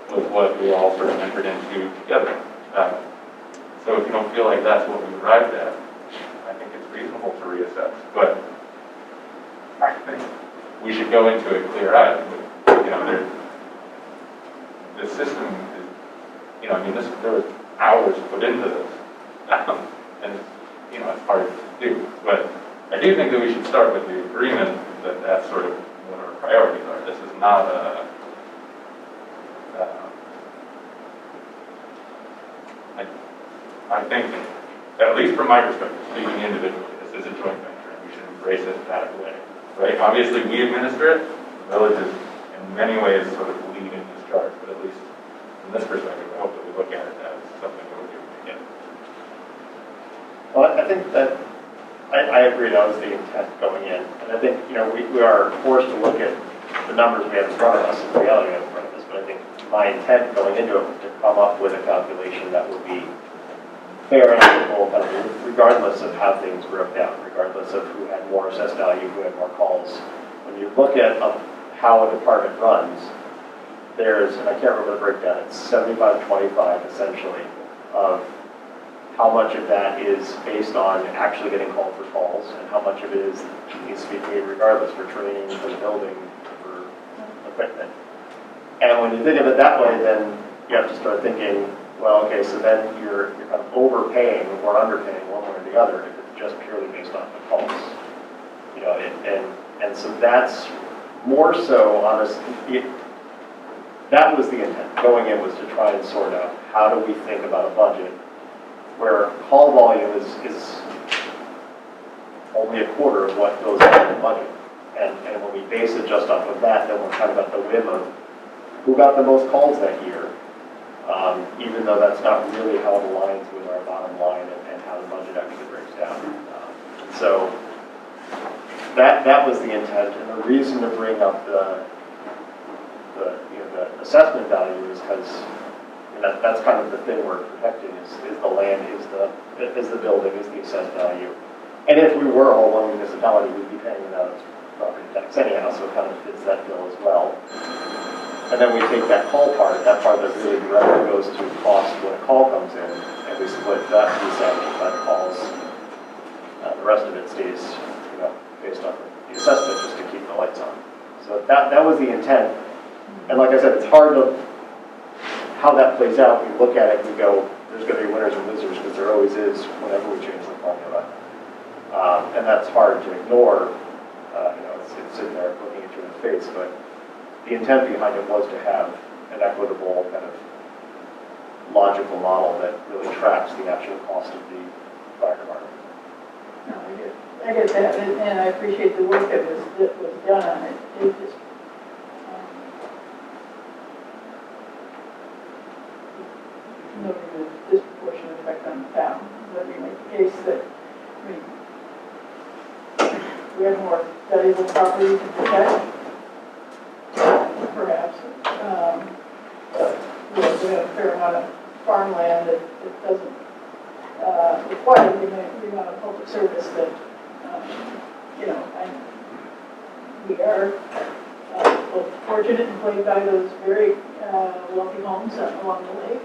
was what we all sort of entered into together. So if you don't feel like that's what we arrived at, I think it's reasonable to reassess. But I think we should go into it clear-eyed. The system is, there was hours put into this, and it's hard to do. But I do think that we should start with the agreement that that's sort of what our priorities are. This is not I think, at least from my perspective, speaking individually, this is a joint venture, and we should embrace it that way. Right? Obviously, we administer it. The village is, in many ways, sort of leading this charge, but at least from this perspective, I hope that we look at it as something that we're doing together. Well, I think that I agree that was the intent going in, and I think we are forced to look at the numbers we have in front of us and the reality we have in front of us. But I think my intent going into it was to come up with a calculation that would be fair and equitable, kind of regardless of how things broke down, regardless of who had more assessed value, who had more calls. When you look at how a department runs, there's, and I can't remember the breakdown, it's 75-25 essentially of how much of that is based on actually getting called for calls and how much of it needs to be paid regardless for training, for the building, for equipment. And when you think of it that way, then you have to start thinking, well, okay, so then you're kind of overpaying or underpaying one way or the other if it's just purely based on the calls. And so that's more so honestly, that was the intent. Going in was to try and sort out how do we think about a budget where call volume is only a quarter of what goes into the budget. And when we base it just off of that, then we're kind of at the whim of who got the most calls that year, even though that's not really how it aligns with our bottom line and how the budget actually breaks down. So that was the intent, and the reason to bring up the assessment value is because that's kind of the thing we're protecting is the land, is the building, is the assessed value. And if we were all one municipality, we'd be paying it out of property tax anyhow, so it kind of fits that bill as well. And then we take that call part, that part that really directly goes to cost when a call comes in, and we split that piece out by the calls. The rest of it stays, based on the assessment just to keep the lights on. So that was the intent. And like I said, it's hard to, how that plays out, we look at it and we go, there's going to be winners and losers, because there always is whenever we change the formula. And that's hard to ignore. It's sitting there looking at you in the face, but the intent behind it was to have an equitable kind of logical model that really tracks the actual cost of the fire department. No, I get that, and I appreciate the work that was done on it. It just, noting the disproportionate effect on the town. Let me make the case that, we have more valuable property to protect, perhaps. We have a fair amount of farmland that doesn't require the amount of public service that, we are both fortunate and plagued by those very wealthy homes along the lake.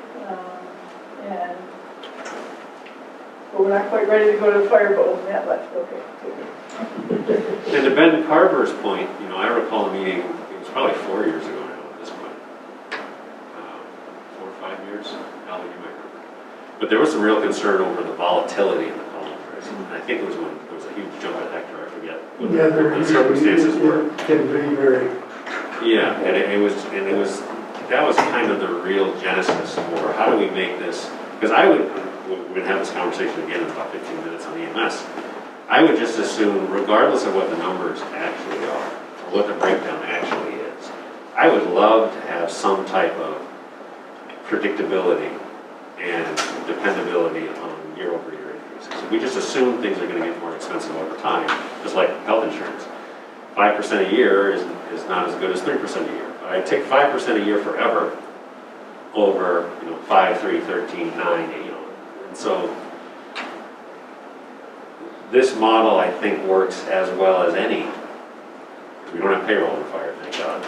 But we're not quite ready to go to the fireboat on that left, okay. And to Ben Carver's point, I recall a meeting, it was probably 4 years ago now at this point. 4 or 5 years, Alan, you might remember. But there was some real concern over the volatility in the calling price. And I think it was when there was a huge jump at hectare, I forget what the circumstances were. It can be very. Yeah, and that was kind of the real genesis for how do we make this, because we're going to have this conversation again in about 15 minutes on EMS. I would just assume, regardless of what the numbers actually are, or what the breakdown actually is, I would love to have some type of predictability and dependability on year-over-year increases. We just assume things are going to get more expensive over time, just like health insurance. 5% a year is not as good as 3% a year. But I take 5% a year forever over 5, 3, 13, 9, and so this model I think works as well as any. We don't have payroll in fire, thank God.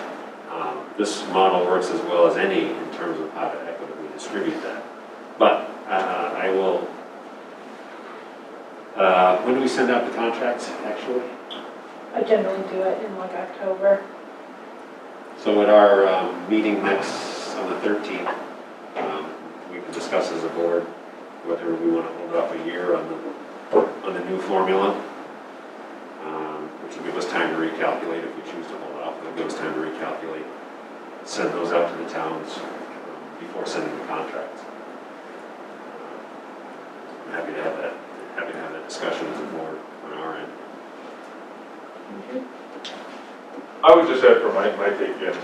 This model works as well as any in terms of how to equitably distribute that. But I will. When do we send out the contracts actually? I generally do it in like October. So at our meeting next on the 13th, we can discuss as a board whether we want to hold off a year on the new formula, which will give us time to recalculate if we choose to hold off. It'll give us time to recalculate, send those out to the towns before sending the contracts. I'm happy to have that. Happy to have that discussion as a board on our end. I would just add for my take in,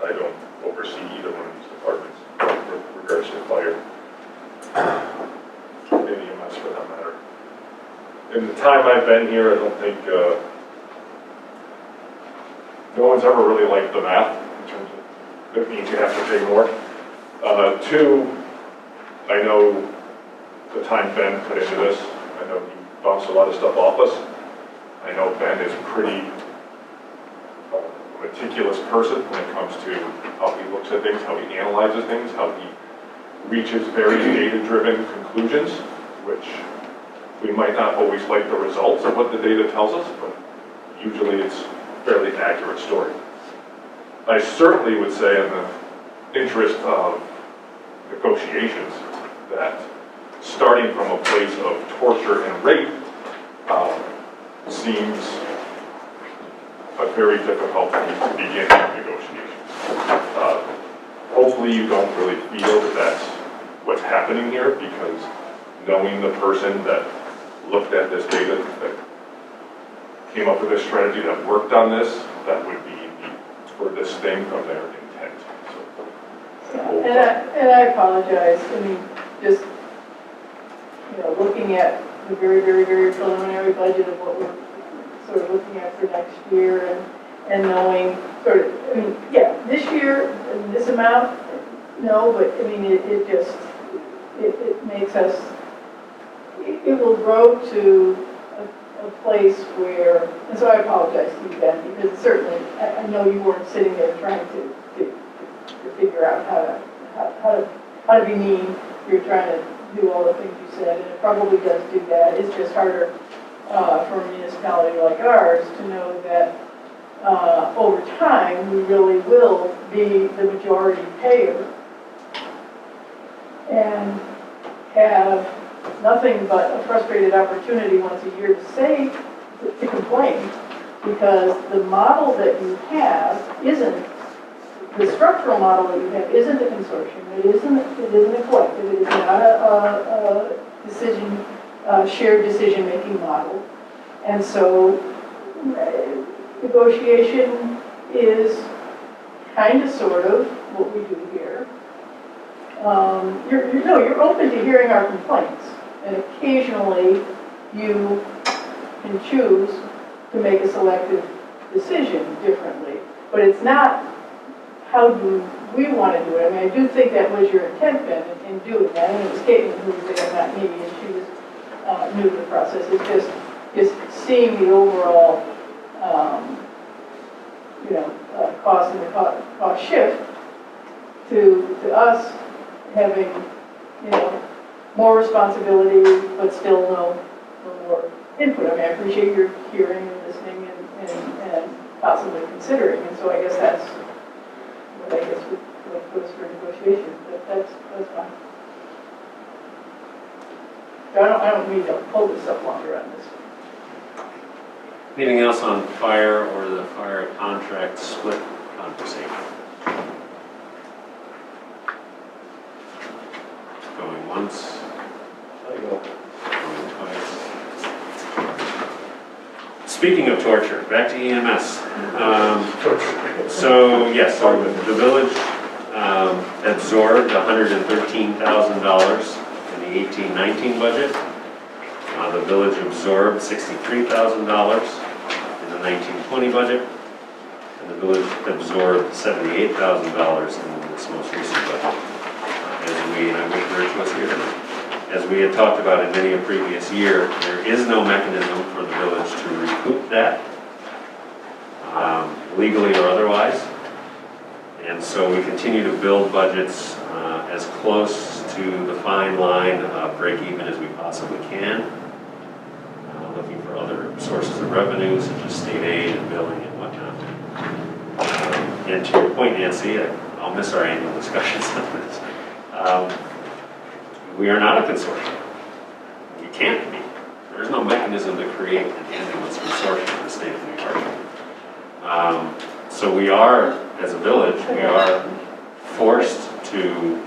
I don't oversee either one of these departments with regards to fire, any EMS for that matter. In the time I've been here, I don't think, no one's ever really liked the math in terms of, it means you have to pay more. Two, I know the time Ben put into this, I know he bounced a lot of stuff off us. I know Ben is pretty meticulous person when it comes to how he looks at things, how he analyzes things, how he reaches very data-driven conclusions, which we might not always like the results of what the data tells us, but usually it's a fairly accurate story. I certainly would say in the interest of negotiations that starting from a place of torture and rape seems very difficult piece to begin negotiations. Hopefully you don't really feel that that's what's happening here, because knowing the person that looked at this data, that came up with this strategy, that worked on this, that would be the furthest thing from their intent. And I apologize, I mean, just, looking at the very, very, very preliminary budget of what we're sort of looking at for next year and knowing sort of, I mean, yeah, this year, this amount, no, but I mean, it just, it makes us, it will grow to a place where, and so I apologize to you, Ben, because certainly, I know you weren't sitting there trying to figure out how to be mean. You're trying to do all the things you said, and it probably does do that. It's just harder for a municipality like ours to know that over time, we really will be the majority payer and have nothing but a frustrated opportunity once a year to complain, because the model that you have isn't, the structural model that you have isn't a consortium, it isn't a collective, it is not a decision, shared decision-making model. And so negotiation is kind of, sort of, what we do here. You're open to hearing our complaints, and occasionally you can choose to make a selective decision differently, but it's not how do we want to do it. I mean, I do think that was your intent, Ben, in doing that, and it was Caitlin who was there, not me, and she was new to the process. It's just seeing the overall, cost and the cost shift to us having, more responsibility, but still no more input. I mean, I appreciate your hearing and listening and possibly considering, and so I guess that's what what goes for negotiations, but that's fine. I don't need to hold this up longer on this. Anything else on fire or the fire contract split conversation? Going once. Going twice. Speaking of torture, back to EMS. So the village absorbed $113,000 in the 18-19 budget. The village absorbed $63,000 in the 19-20 budget, and the village absorbed $78,000 in this most recent budget. And I wish Rich was here tonight. As we had talked about in many a previous year, there is no mechanism for the village to recoup that, legally or otherwise. And so we continue to build budgets as close to the fine line of break even as we possibly can. Looking for other sources of revenue, such as state aid and billing and whatnot. And to your point, Nancy, I'll miss our annual discussions on this. We are not a consortium. We can't be. There's no mechanism to create an ambulance consortium in the state of New York. So we are, as a village, we are forced to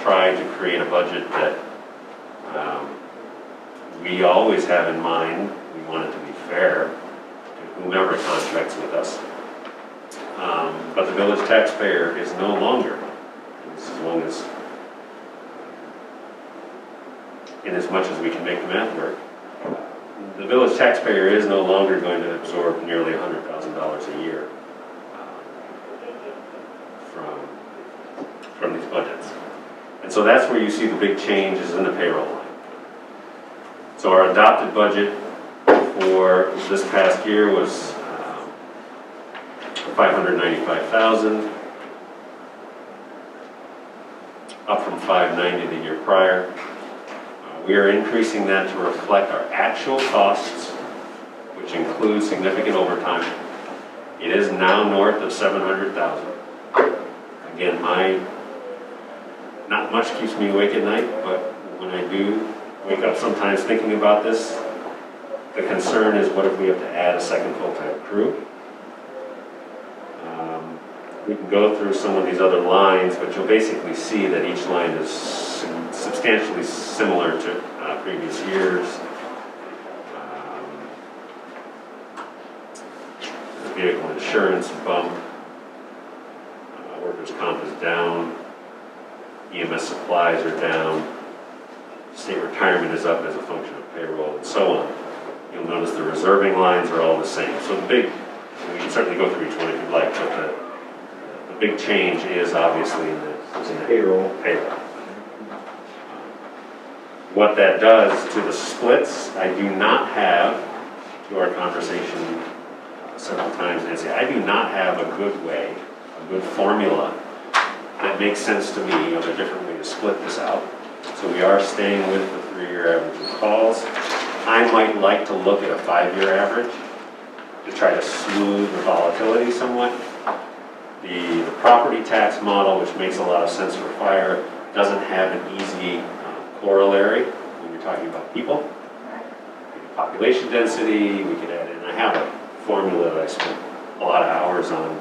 try to create a budget that we always have in mind. We want it to be fair to whomever contracts with us. But the village taxpayer is no longer, as long as, in as much as we can make the math work, the village taxpayer is no longer going to absorb nearly $100,000 a year from these budgets. And so that's where you see the big changes in the payroll line. So our adopted budget for this past year was $595,000, up from $590 the year prior. We are increasing that to reflect our actual costs, which include significant overtime. It is now north of $700,000. Again, not much keeps me awake at night, but when I do wake up sometimes thinking about this, the concern is what if we have to add a second full-time crew? We can go through some of these other lines, but you'll basically see that each line is substantially similar to previous years. The vehicle insurance bump, workers' comp is down, EMS supplies are down, state retirement is up as a function of payroll, and so on. You'll notice the reserving lines are all the same. So the big, we can certainly go through each one if you'd like, but the big change is obviously in the Payroll. What that does to the splits, I do not have, to our conversation several times, Nancy, I do not have a good way, a good formula that makes sense to me of a different way to split this out. So we are staying with the 3-year average of calls. I might like to look at a 5-year average to try to smooth the volatility somewhat. The property tax model, which makes a lot of sense for fire, doesn't have an easy corollary when you're talking about people. Population density, we could add in, I have a formula that I spent a lot of hours on,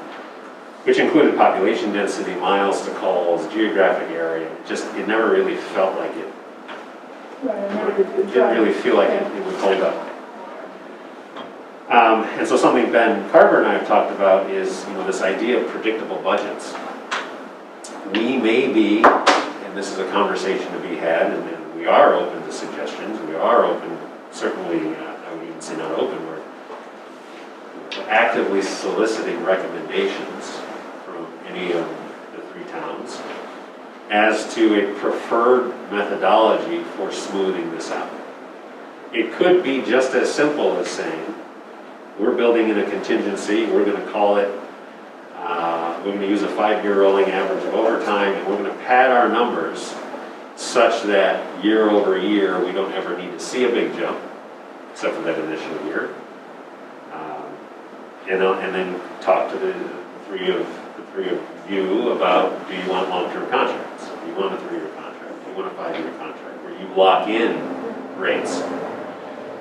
which included population density, miles to calls, geographic area. It never really felt like it. It didn't really feel like it would hold up. And so something Ben Carver and I have talked about is, this idea of predictable budgets. We may be, and this is a conversation to be had, and we are open to suggestions. We are open, certainly, I would even say not open, we're actively soliciting recommendations from any of the 3 towns as to a preferred methodology for smoothing this out. It could be just as simple as saying, we're building in a contingency, we're going to call it, we're going to use a 5-year rolling average of overtime, and we're going to pad our numbers such that year over year we don't ever need to see a big jump, except for that initial year. And then talk to the three of you about, do you want long-term contracts? Do you want a 3-year contract? Do you want a 5-year contract where you lock in rates?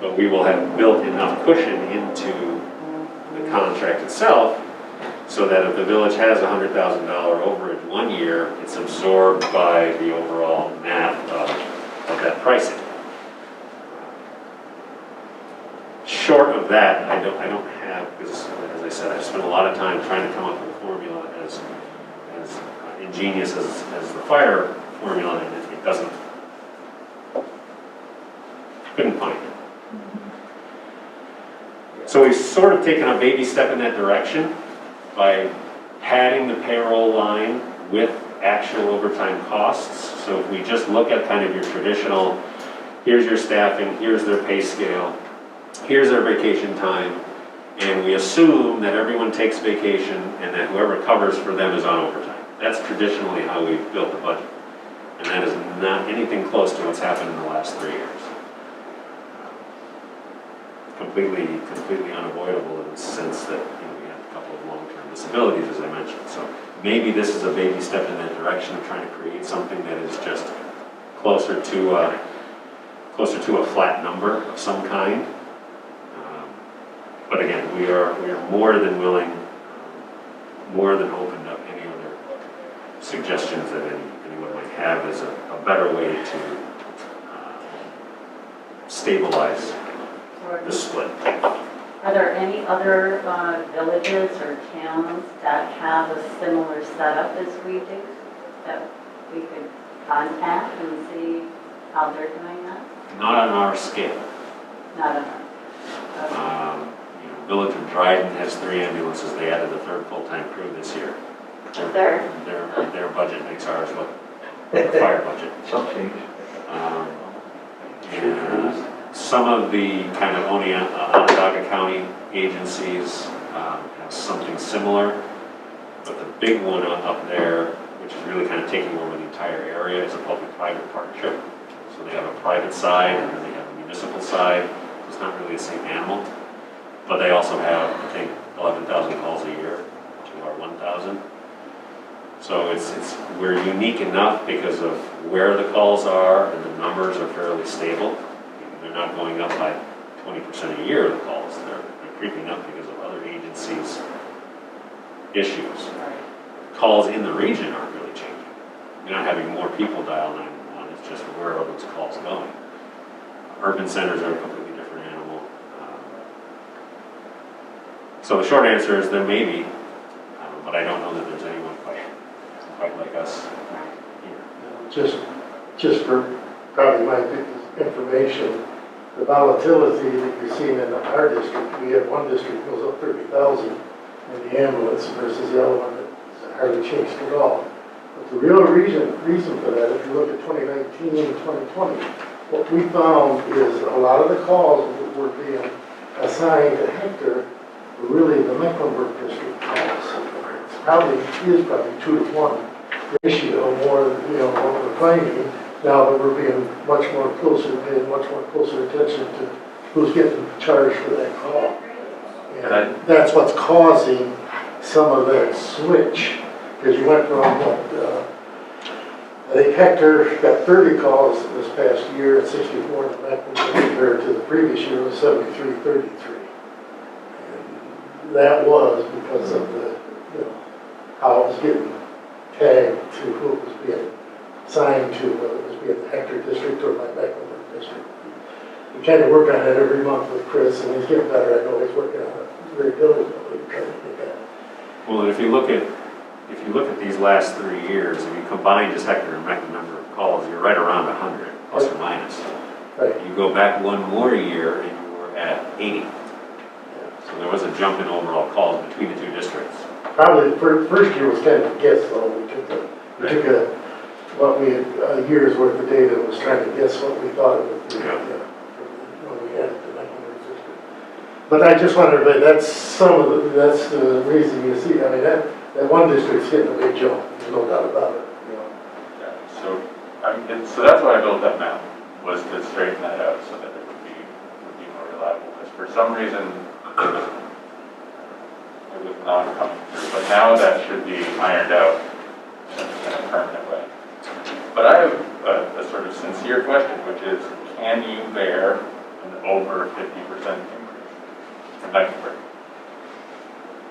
But we will have built enough cushion into the contract itself so that if the village has a $100,000 overage one year, it's absorbed by the overall math of that pricing. Short of that, I don't have, because as I said, I've spent a lot of time trying to come up with a formula as ingenious as the fire formula, and it doesn't, couldn't find it. So we've sort of taken a baby step in that direction by padding the payroll line with actual overtime costs. So if we just look at kind of your traditional, here's your staffing, here's their pay scale, here's their vacation time, and we assume that everyone takes vacation and that whoever covers for them is on overtime. That's traditionally how we've built the budget. And that is not anything close to what's happened in the last 3 years. Completely unavoidable in the sense that we have a couple of long-term disabilities, as I mentioned. So maybe this is a baby step in that direction of trying to create something that is just closer to a flat number of some kind. But again, we are more than willing, more than open to any other suggestions that anyone might have as a better way to stabilize the split. Are there any other villages or towns that have a similar setup as we do that we could contact and see how they're doing that? Not on our scale. Not on our. Village of Dryden has 3 ambulances. They added a 3rd full-time crew this year. Their budget makes ours look like a fire budget. And some of the kind of Onondaga County agencies have something similar, but the big one up there, which is really kind of taking over the entire area, is a public-private partnership. So they have a private side and then they have a municipal side. So it's not really the same animal. But they also have, I think, 11,000 calls a year to our 1,000. So we're unique enough because of where the calls are and the numbers are fairly stable. They're not going up by 20% a year, the calls. They're creeping up because of other agencies' issues. calls in the region aren't really changing. You're not having more people dial 911, it's just where are those calls going. Urban centers are a completely different animal. So the short answer is there may be, but I don't know that there's anyone quite like us here. Just for probably my information, the volatility that you're seeing in our district, we have one district goes up 30,000 in the ambulance versus the other one that hardly changed at all. But the real reason for that, if you look at 2019 and 2020, what we found is a lot of the calls that were being assigned to Hector were really the Mecklenburg district calls. It's probably 2-to-1 ratio more, more reclaiming. Now that we're being much more closer, paying much more closer attention to who's getting charged for that call. And that's what's causing some of that switch. Because you went from I think Hector got 30 calls this past year and 64 in Mecklenburg compared to the previous year was 73-33. And that was because of the, how it was getting tagged to who it was being assigned to, whether it was being the Hector district or my Mecklenburg district. We kind of work on it every month with Chris, and he's getting better. I know he's working on it very diligently, trying to get that. Well, and if you look at these last 3 years, if you combine just Hector and Mecklenburg calls, you're right around 100, plus or minus. Right. You go back one more year and you were at 80. So there was a jump in overall calls between the two districts. Probably the first year was kind of a guess, though. We took what we had, year's worth of data and was trying to guess what we thought it would be when we had the Mecklenburg district. But I just wondered, that's the reason you see, I mean, that one district's getting a big jump, there's no doubt about it. Yeah, so that's why I built that map, was to straighten that out so that it would be more reliable. Because for some reason, it was not coming through. But now that should be ironed out in a permanent way. But I have a sort of sincere question, which is, can you bear an over 50% increase in Mecklenburg?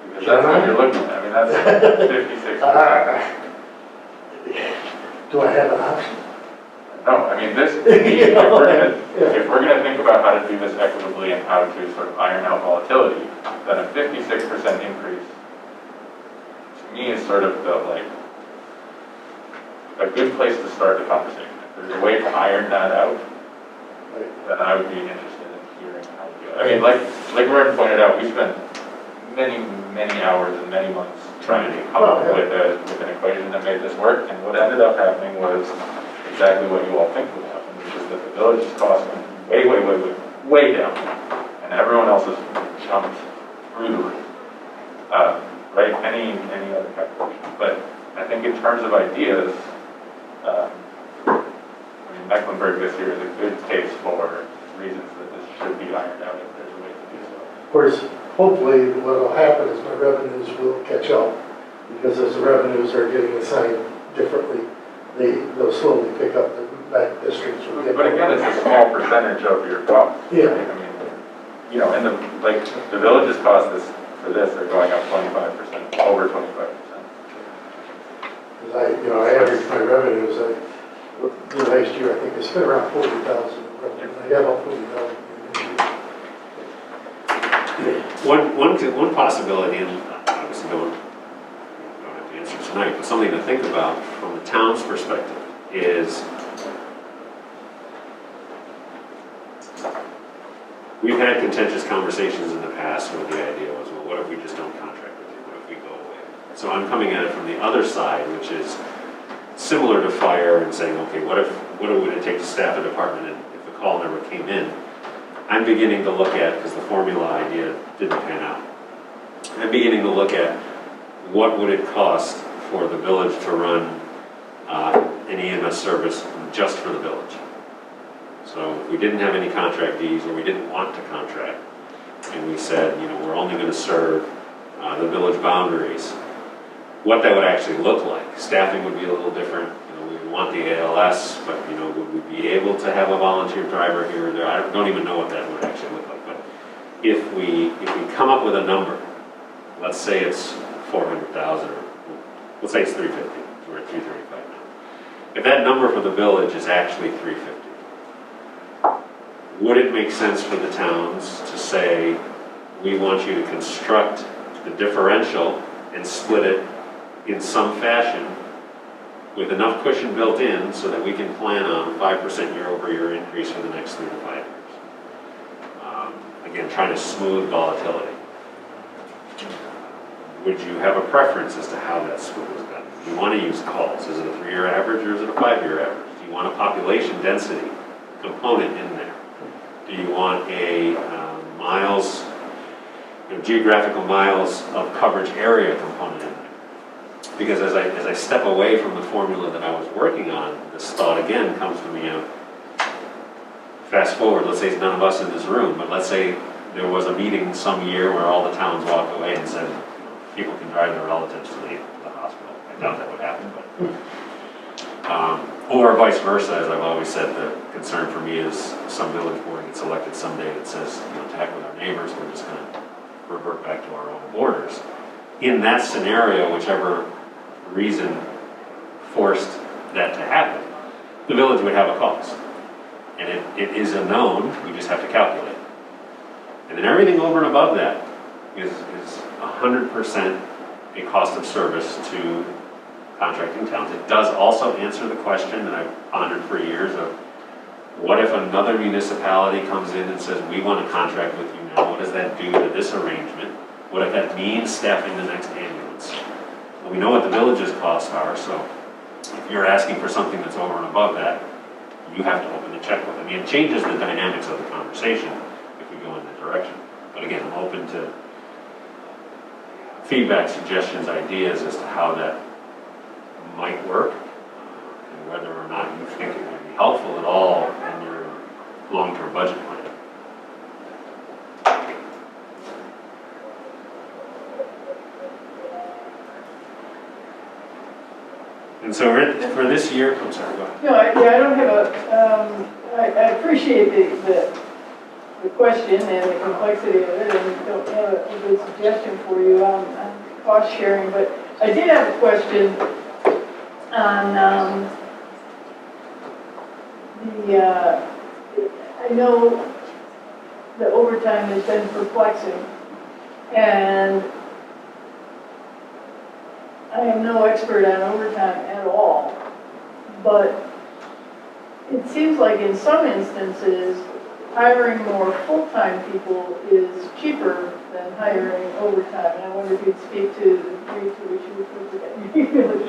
Because that's what you're looking at. I mean, that's 56%. Do I have an option? No, I mean, if we're gonna think about how to do this equitably and how to sort of iron out volatility, then a 56% increase, to me, is sort of a good place to start the conversation. If there's a way to iron that out, then I would be interested in hearing how to do it. I mean, like Gordon pointed out, we spent many, many hours and many months trying to come up with an equation that made this work, and what ended up happening was exactly what you all think would happen, which is that the village's cost went way down, and everyone else has jumped through the roof. Right? Any other calculation. But I think in terms of ideas, I mean, Mecklenburg this year is a good case for reasons that this should be ironed out if there's a way to do so. Of course, hopefully what will happen is my revenues will catch up, because as the revenues are getting assigned differently, they'll slowly pick up the back districts. But again, it's a small percentage of your cost. Yeah. Right? I mean, and the village's costs for this are going up 25%, over 25%. I average my revenues, the last year, I think I spent around 40,000. I got about 40,000 this year. One possibility, and obviously don't have to answer tonight, but something to think about from the town's perspective is we've had contentious conversations in the past where the idea was, well, what if we just don't contract with you? What if we go away? So I'm coming at it from the other side, which is similar to fire and saying, okay, what would it take to staff a department and if the call never came in? I'm beginning to look at, because the formula idea didn't pan out, I'm beginning to look at what would it cost for the village to run an EMS service just for the village. So if we didn't have any contractees or we didn't want to contract, and we said, we're only going to serve the village boundaries, what that would actually look like. Staffing would be a little different. We would want the ALS, but would we be able to have a volunteer driver here or there? I don't even know what that would actually look like. But if we come up with a number, let's say it's 400,000 or let's say it's 350, we're at 335 now. If that number for the village is actually 350, would it make sense for the towns to say, we want you to construct the differential and split it in some fashion with enough cushion built in so that we can plan on a 5% year-over-year increase for the next 3 to 5 years? Again, trying to smooth volatility. Would you have a preference as to how that split is done? Do you want to use calls? Is it a 3-year average or is it a 5-year average? Do you want a population density component in there? Do you want a miles, geographical miles of coverage area component in there? Because as I step away from the formula that I was working on, this thought again comes to me of, fast forward, let's say it's none of us in this room, but let's say there was a meeting some year where all the towns walked away and said, people can drive their relatives to the hospital. I doubt that would happen, but. Or vice versa, as I've always said, the concern for me is some village board gets elected someday that says, to heck with our neighbors, we're just going to revert back to our own borders. In that scenario, whichever reason forced that to happen, the village would have a cost. And it is a known, we just have to calculate. And then everything over and above that is 100% a cost of service to contracting towns. It does also answer the question that I've pondered for years of, what if another municipality comes in and says, we want to contract with you now? What does that do to this arrangement? What if that means staffing the next ambulance? Well, we know what the village's costs are, so if you're asking for something that's over and above that, you have to open the checkbook. I mean, it changes the dynamics of the conversation if we go in that direction. But again, I'm open to feedback, suggestions, ideas as to how that might work, and whether or not you think it would be helpful at all in your long-term budget plan. And so for this year, I'm sorry, go ahead. No, I don't have I appreciate the question and the complexity of it, and don't have a good suggestion for you on cost sharing, but I did have a question on I know the overtime has been perplexing, and I am no expert on overtime at all, but it seems like in some instances, hiring more full-time people is cheaper than hiring overtime. And I wonder if you'd speak to the degree to which you would look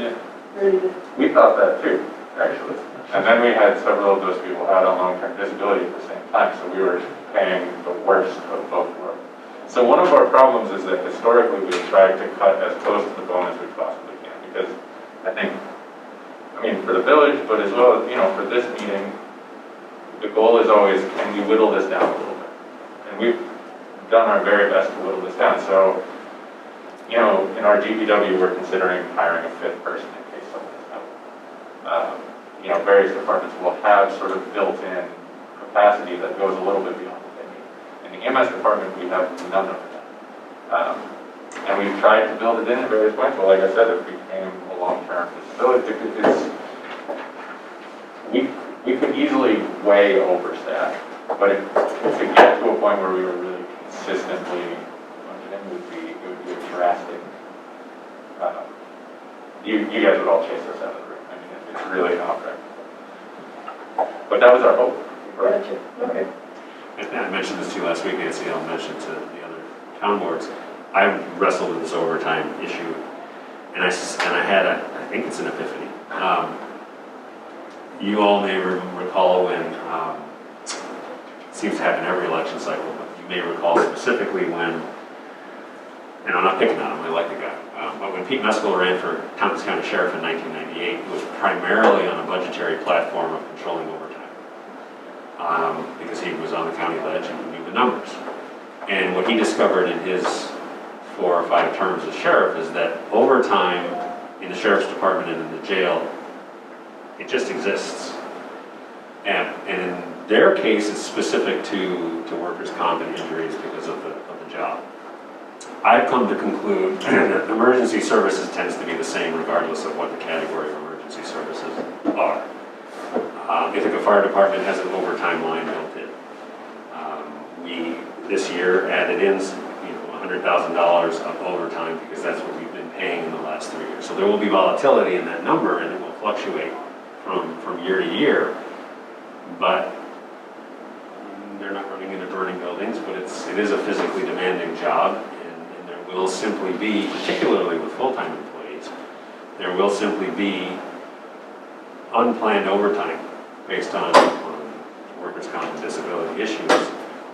at ready to. We thought that too, actually. And then we had several of those people out on long-term disability at the same time, so we were paying the worst of both worlds. So one of our problems is that historically we've tried to cut as close to the bone as we possibly can, because I think, for the village, but as well, for this meeting, the goal is always, can we whittle this down a little bit? And we've done our very best to whittle this down. So, in our GPW, we're considering hiring a 5th person in case something is happening. Various departments will have sort of built-in capacity that goes a little bit beyond what they need. In the EMS department, we have none of that. And we've tried to build it in at various points. Well, like I said, it became a long-term disability. We could easily way overstaff, but to get to a point where we were really consistently budgeting it would be a drastic. You guys would all chase us out of the room. It's really not fair. But that was our hope. Gotcha. Okay. And I mentioned this to you last week, Nancy, I'll mention to the other town boards. I wrestled with this overtime issue, and I had I think it's an epiphany. You all may recall when, it seems to happen every election cycle, but you may recall specifically when, and I'm not picking on him, I like the guy, but when Pete Meskel ran for Tompkins County Sheriff in 1998, it was primarily on a budgetary platform of controlling overtime. Because he was on the county ledge and he knew the numbers. And what he discovered in his 4 or 5 terms as sheriff is that overtime in the sheriff's department and in the jail, it just exists. And in their case, it's specific to workers' comp and injuries because of the job. I've come to conclude that emergency services tends to be the same regardless of what the category of emergency services are. I think a fire department has an overtime line built in. We, this year, added in, $100,000 of overtime because that's what we've been paying in the last 3 years. So there will be volatility in that number and it will fluctuate from year to year. But they're not running into burning buildings, but it is a physically demanding job, and there will simply be, particularly with full-time employees, there will simply be unplanned overtime based on workers' comp and disability issues,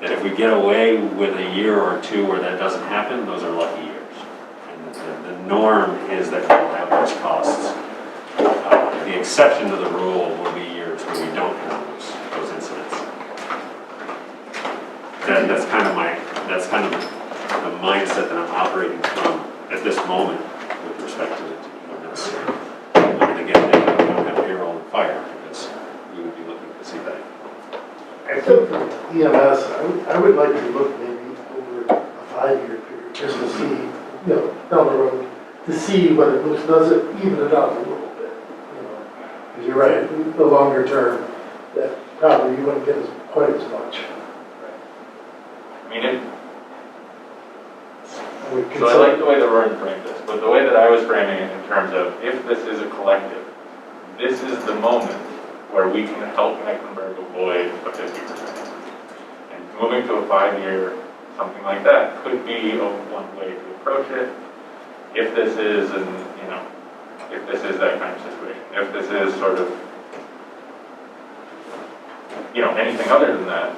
that if we get away with a year or two where that doesn't happen, those are lucky years. And the norm is that we'll have those costs. The exception to the rule will be years where we don't have those incidents. That's kind of the mindset that I'm operating from at this moment with respect to EMS. And again, we don't have payroll and fire because we would be looking to see that. I think for EMS, I would like to look maybe over a 5-year period, just to see, down the road, to see what it looks, does it even it out a little bit, Because you're right, the longer term, that probably you wouldn't get quite as much. I mean, so I like the way that Rory framed this, but the way that I was framing it in terms of if this is a collective, this is the moment where we can help Mecklenburg avoid a 50%. And moving to a 5-year, something like that, could be one way to approach it. If this is, if this is that kind of situation, if this is sort of, anything other than that,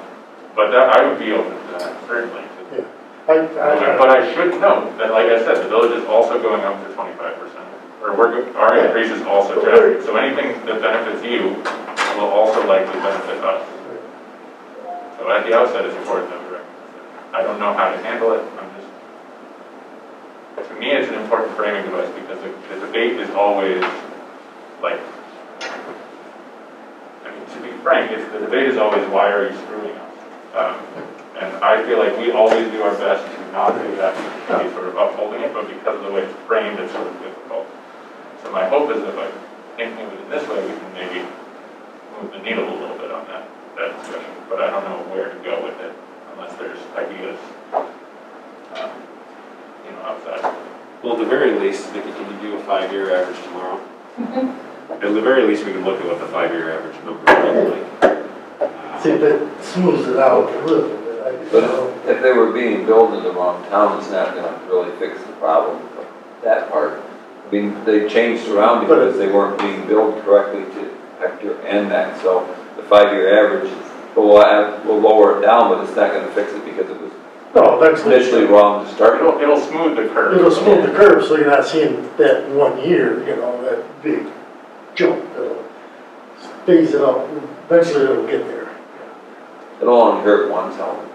but that I would be open to that, certainly. Yeah. But I should note that, like I said, the village is also going up to 25%. Or our increase is also drastic. So anything that benefits you will also likely benefit us. So at the outset, it's important that we recognize it. I don't know how to handle it. To me, it's an important framing device because the debate is always like, to be frank, the debate is always, why are you screwing us? And I feel like we always do our best to not do that, to be sort of upholding it, but because of the way it's framed, it's sort of difficult. So my hope is that by thinking of it in this way, we can maybe move the needle a little bit on that discussion. But I don't know where to go with it unless there's ideas, outside. Well, at the very least, Vicki, can you do a 5-year average tomorrow? At the very least, we can look at what the 5-year average number would look like. See if it smooths it out a little bit. But if they were being built in the wrong town, it's not going to really fix the problem of that part. I mean, they changed around because they weren't being billed correctly to Hector and that. So the 5-year average will lower it down, but it's not going to fix it because it was initially wrong to start. It'll smooth the curve. It'll smooth the curve, so you're not seeing that 1 year, that big jump. It'll phase it out. Eventually, it'll get there. It'll only hurt one town.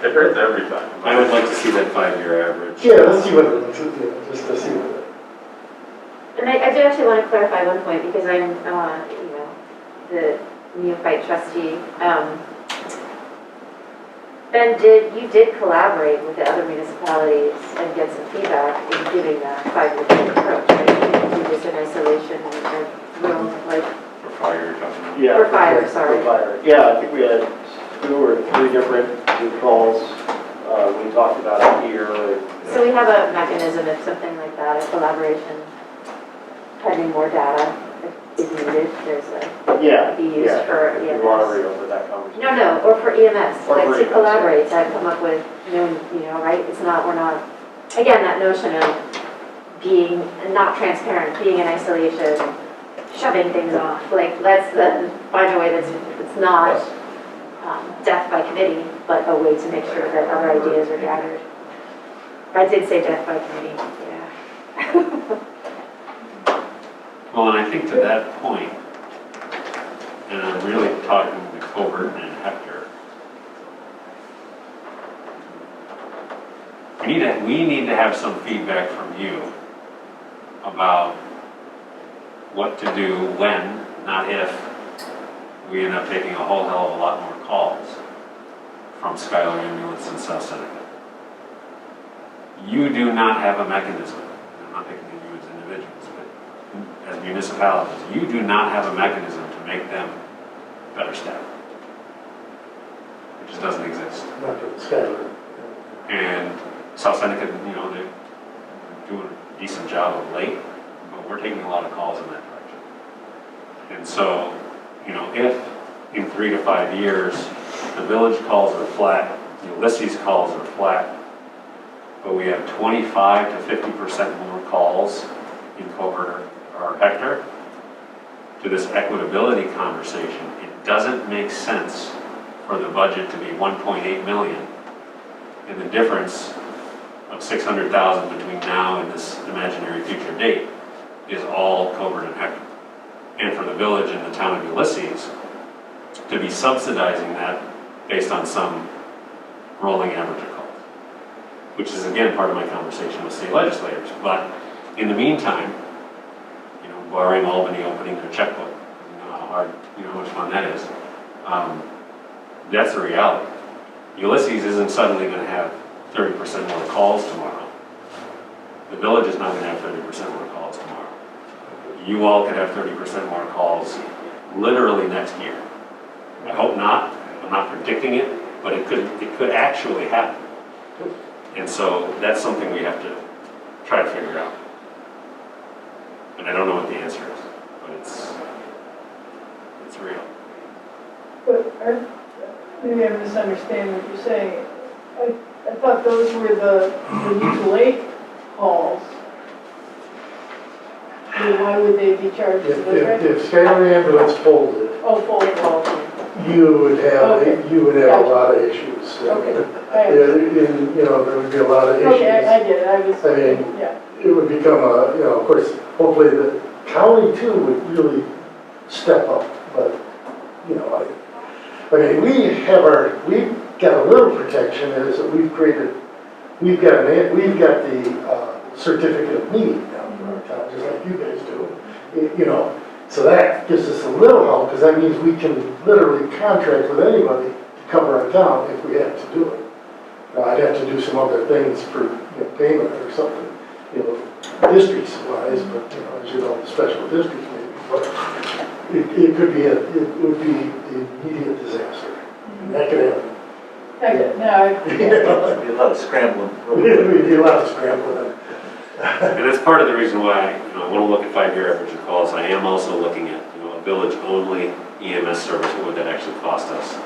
It hurts every time. I would like to see that 5-year average. Yeah, let's see what it looks like, just to see what it. And I do actually want to clarify one point because I'm, the neophyte trustee. Ben, you did collaborate with the other municipalities and get some feedback in giving that 5-year approach, right? You didn't do this in isolation and room, like. For fire, you're talking about? Yeah. For fire, sorry. For fire. Yeah, I think we had 2 or 3 different Zoom calls. We talked about it here. So we have a mechanism if something like that, a collaboration, having more data if needed, there's be used for EMS. You want to reopen that conversation? No, or for EMS, Or like for to EMS, collaborate, to come up with, right? we're not, again, that notion of being not transparent, being in isolation, shoving things off, like let's find a way that's not death by committee, but a way to make sure that other ideas are gathered. I did say death by committee, yeah. Well, and I think to that point, and I'm really talking to Colbert and Hector, we need to have some feedback from you about what to do when, not if, we end up taking a whole hell of a lot more calls from Skylar Ambulance in South Seneca. You do not have a mechanism, I'm not picking on you as individuals, but as municipalities, you do not have a mechanism to make them better staff. It just doesn't exist. Not for the Skylar. And South Seneca, you know, they're doing a decent job of late, but we're taking a lot of calls in that direction. And so, you know, if in 3 to 5 years, the village calls are flat, the Ulysses calls are flat, but we have 25 to 50% more calls in Covert or Hector, to this equitability conversation, it doesn't make sense for the budget to be 1.8 million, and the difference of 600,000 between now and this imaginary future date is all Covert and Hector. And for the village and the town of Ulysses to be subsidizing that based on some rolling average of calls, which is again part of my conversation with state legislators. But in the meantime, you know, barring Albany opening their checkbook, you know how hard, you know how much fun that is. That's the reality. Ulysses isn't suddenly going to have 30% more calls tomorrow. The village is not going to have 30% more calls tomorrow. You all could have 30% more calls literally next year. I hope not. I'm not predicting it, but it could actually happen. And so that's something we have to try to figure out. And I don't know what the answer is, but it's real. But maybe I'm misunderstanding what you're saying. I thought those were the mutual aid calls. I mean, why would they be charged for those, right? If Skylar Ambulance folded, Oh, full call. you would have Okay. a lot of issues. Okay. And, you know, there would be a lot of issues. Okay, I get it, I was, I mean, yeah. it would become a, you know, of course, hopefully the county too would really step up, but, you know, I mean, we've got a little protection is that we've got the certificate of need now for our town, just like you guys do, you know, so that gives us a little help, because that means we can literally contract with anybody to cover our town if we have to do it. Now, I'd have to do some other things for, you know, payment or something, you know, districts wise, but, you know, as you know, special districts maybe, but it would be the immediate disaster. And that could happen. I get it, now, There'd be a lot of scrambling. There'd be a lot of scrambling. And that's part of the reason why, you know, I want to look at 5-year average of calls. I am also looking at, you know, a village-only EMS service. What would that actually cost us?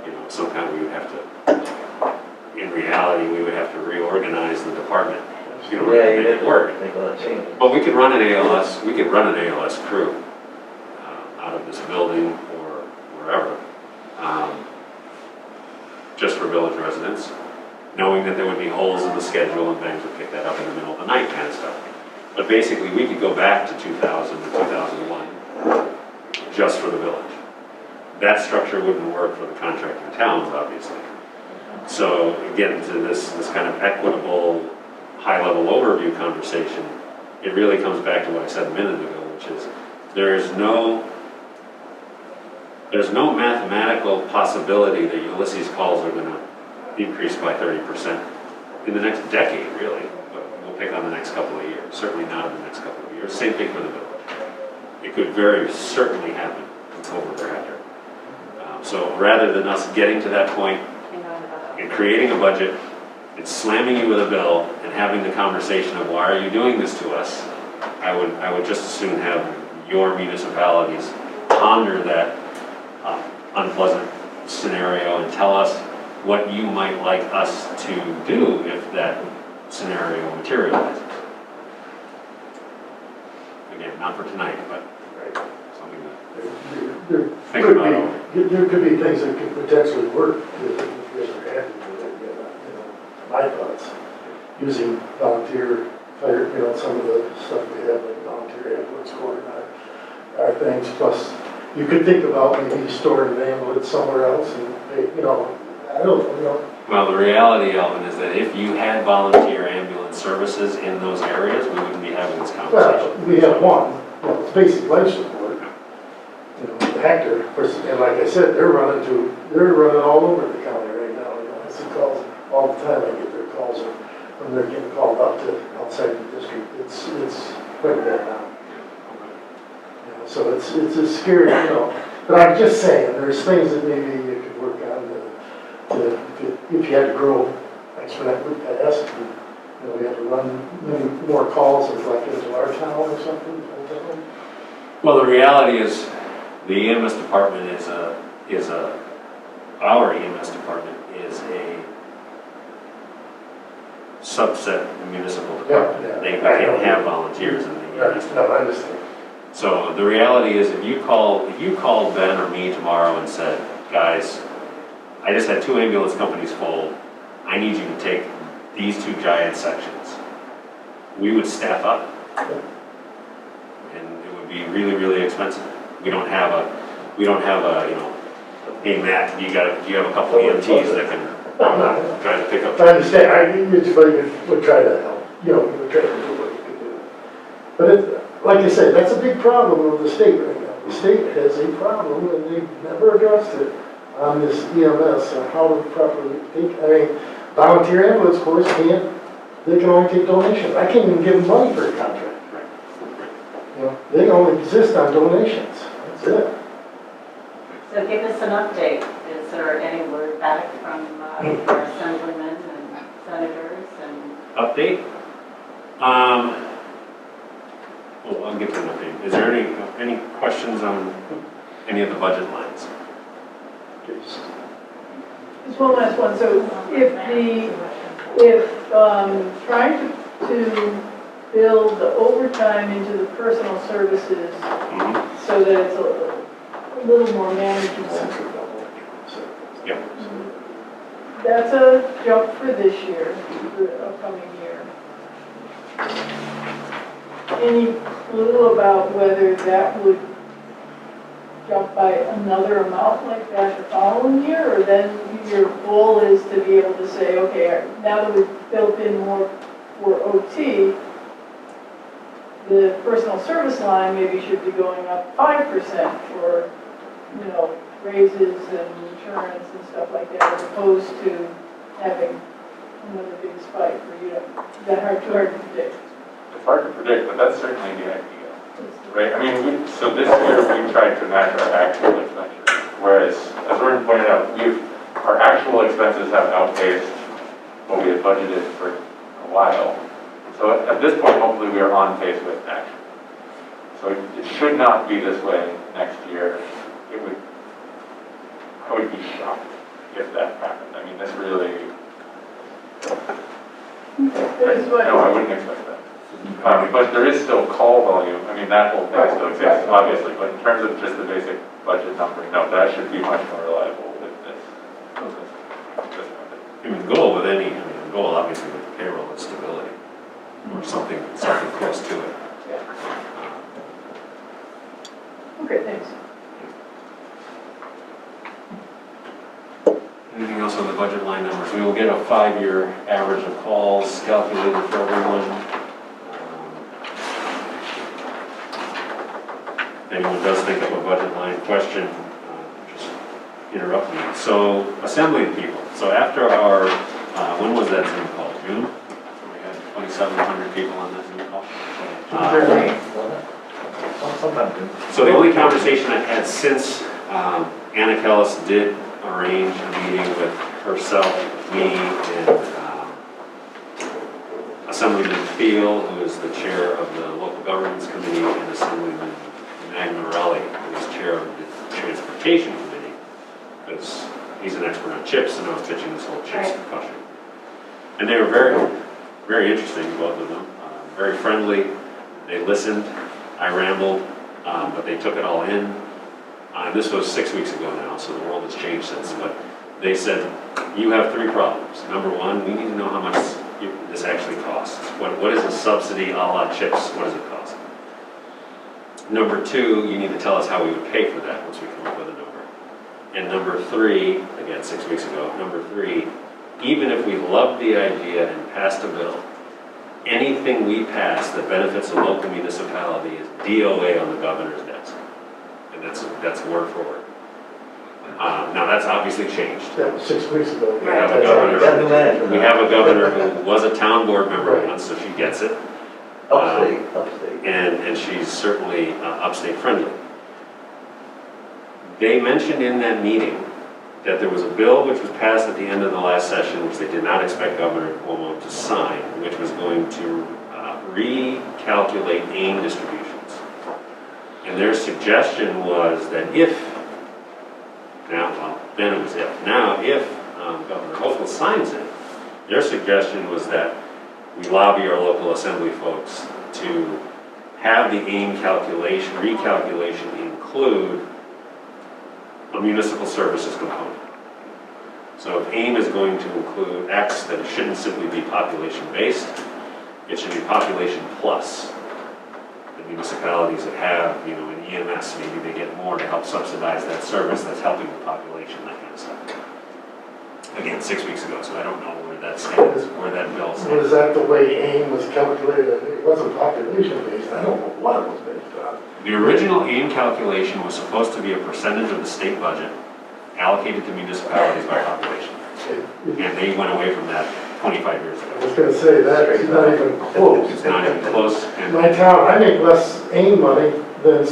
You know, some kind we would have to, in reality, we would have to reorganize the department. You know, Yeah, make it work. Make a lot of changes. But we could run an ALS crew out of this building or wherever, just for village residents, knowing that there would be holes in the schedule and banks would pick that up in the middle of the night kind of stuff. But basically, we could go back to 2000 to 2001 just for the village. That structure wouldn't work for the contracting towns, obviously. So again, to this kind of equitable, high-level overview conversation, it really comes back to what I said a minute ago, which is there's no mathematical possibility that Ulysses calls are going to increase by 30% in the next decade, really. But we'll pick on the next couple of years. Certainly not in the next couple of years. Same thing for the village. It could very certainly happen over or after. So rather than us getting to that point and creating a budget and slamming you with a bill and having the conversation of why are you doing this to us, I would just as soon have your municipalities ponder that unpleasant scenario and tell us what you might like us to do if that scenario materializes. Again, not for tonight, but something to think about. There could be things that could potentially work if you ever had to do it, you know, my thoughts. Using volunteer fire, you know, some of the stuff we have, like volunteer ambulance corps and our things, plus you could think about maybe storing the ambulance somewhere else and, you know, I don't know, you know. Well, the reality, Alvin, is that if you had volunteer ambulance services in those areas, we wouldn't be having this conversation. Well, we have one, well, it's basic life support. You know, the Hector, and like I said, they're running all over the county when they're getting called out to outside the district. It's quite a bit now. You know, so it's a scary, you know, but I'm just saying, there's things that maybe you could work on if you had to grow exponentially fast, and, you know, we had to run many more calls if like it was a large town or something. Well, the reality is, the EMS department our EMS department is a subset municipal department. Yeah, They I know. can't have volunteers in the EMS. No, I understand. So the reality is, if you called Ben or me tomorrow and said, guys, I just had 2 ambulance companies full, I need you to take these 2 giant sections, we would staff up. And it would be really, really expensive. We don't have a, you know, hey Matt, do you have a couple EMTs that can try to pick up? I understand, but you would try to help, you know, you would try to do what you could do. But like I said, that's a big problem with the state right now. The state has a problem and they've never addressed it on this EMS and how to properly take, I mean, volunteer ambulance corps they can only take donations. I can't even give them money for a contract. You know, they only exist on donations, that's it. So give us an update. Is there any word back from our assemblymen and senators and? Update? Well, I'll get to an update. Is there any questions on any of the budget lines? Just one last one, so if trying to build the overtime into the personal services so that it's a little more manageable. Yep. That's a jump for this year, for the upcoming year. Any clue about whether that would jump by another amount like that the following year? Or then your goal is to be able to say, okay, now that we've built in more for OT, the personal service line maybe should be going up 5% for, you know, raises and insurance and stuff like that, as opposed to having another big spike for you. Is that hard to predict? It's hard to predict, but that's certainly the idea, right? I mean, so this year we tried to match our actual expenditures, whereas, as Vernon pointed out, our actual expenses have outpaced what we had budgeted for a while. So at this point, hopefully we are on pace with action. So it should not be this way next year. I would be shocked if that happened. I mean, this really, no, I wouldn't expect that. But there is still call volume. I mean, that whole thing still exists, obviously, but in terms of just the basic budget number, no, that should be much more reliable with this method. I mean, the goal with the goal obviously with the payroll is stability, or something close to it. Okay, thanks. Anything else on the budget line numbers? We will get a 5-year average of calls calculated for everyone. If anyone does think of a budget line question, just interrupt me. So, assembly people. So after our, when was that Zoom call? June? We had 2,700 people on that Zoom call. So the only conversation I've had since Anna Kellis did arrange a meeting with herself, me, and Assemblyman Thiel, who is the chair of the Local Governments Committee, and Assemblyman Magnorelli, who is chair of the Transportation Committee, because he's an expert on chips, and I was pitching this whole chips discussion. And they were very, very interesting, both of them. Very friendly. They listened. I rambled, but they took it all in. This was 6 weeks ago now, so the world has changed since. But they said, you have 3 problems. Number 1, we need to know how much this actually costs. What is a subsidy a la chips? What does it cost? Number 2, you need to tell us how we would pay for that once we come up with a number. And number 3, again 6 weeks ago, number 3, even if we loved the idea and passed a bill, anything we pass that benefits a local municipality is DOA on the governor's desk. And that's word for word. Now, that's obviously changed. That was 6 weeks ago. We have a That's governor. Got new manager. We have a governor who was a town board member once, so she gets it. Upstate. And she's certainly upstate friendly. They mentioned in that meeting that there was a bill which was passed at the end of the last session, which they did not expect Governor Cuomo to sign, which was going to recalculate AIM distributions. And their suggestion was that if, then it was if. Now, if Governor Hochul signs it, their suggestion was that we lobby our local assembly folks to have the AIM recalculation include a municipal services component. So if AIM is going to include X, then it shouldn't simply be population-based, it should be population plus. The municipalities that have, an EMS, maybe they get more to help subsidize that service that's helping the population, that kind of stuff. Again, 6 weeks ago, so I don't know where that stands, where that bill stands. Was that the way AIM was calculated? It wasn't population based, I don't know what it was based on. The original AIM calculation was supposed to be a percentage of the state budget allocated to municipalities by population. And they went away from that 25 years ago. I was gonna say, that is not even close. It's not even close. And My town, I make less AIM money than,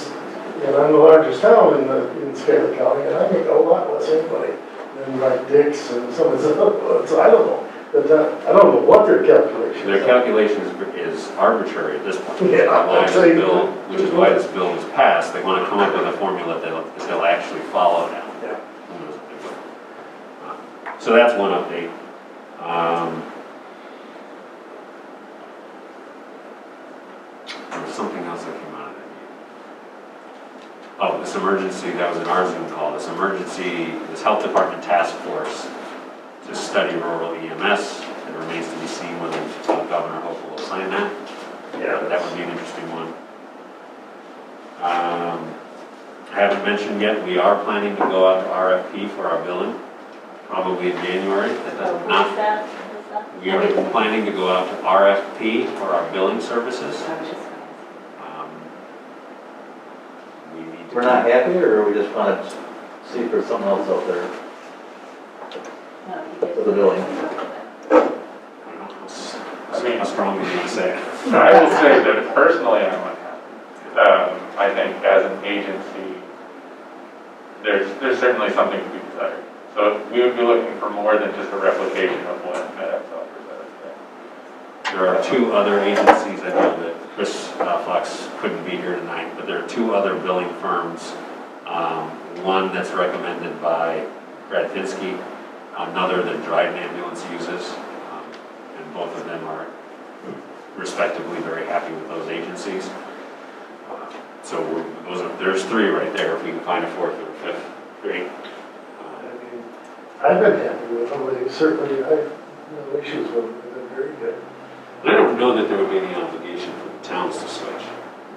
I'm the largest town in Scalar County, and I make a lot less AIM money than like Dick's and some of the other, so I don't know. I don't know what their calculation is. their calculation is arbitrary at this point. Yeah, Why I'd this say- bill, which is why this bill was passed. They want to come up with a formula that they'll actually follow now. Yeah. Who knows what they will. So that's one update. There was something else that came out of that meeting. Oh, this emergency, that was an our Zoom call, this health department task force to study rural EMS. It remains to be seen whether Governor Hochul will sign that. Yeah, that would be an interesting one. I haven't mentioned yet, we are planning to go out to RFP for our billing, probably in January. What's that? What's that? We are planning to go out to RFP for our billing services. I was just gonna We need to. We're not happy, or we just want to see if there's something else out there ask. No, you for the billing? How strongly do you say it? I will say that personally, I'm unhappy. I think as an agency, there's certainly something to be desired. So we would be looking for more than just a replication of what MedX offers, I would say. There are two other agencies, I know that Chris Fox couldn't be here tonight, but there are two other billing firms. One that's recommended by Brad Pinsky, another that Dryden Ambulance uses, and both of them are respectively very happy with those agencies. So there's three right there. If we can find a fourth or a fifth, great. I've been happy with them, they certainly, I have no issues with them, they've been very good. I don't know that there would be any obligation for the towns to switch.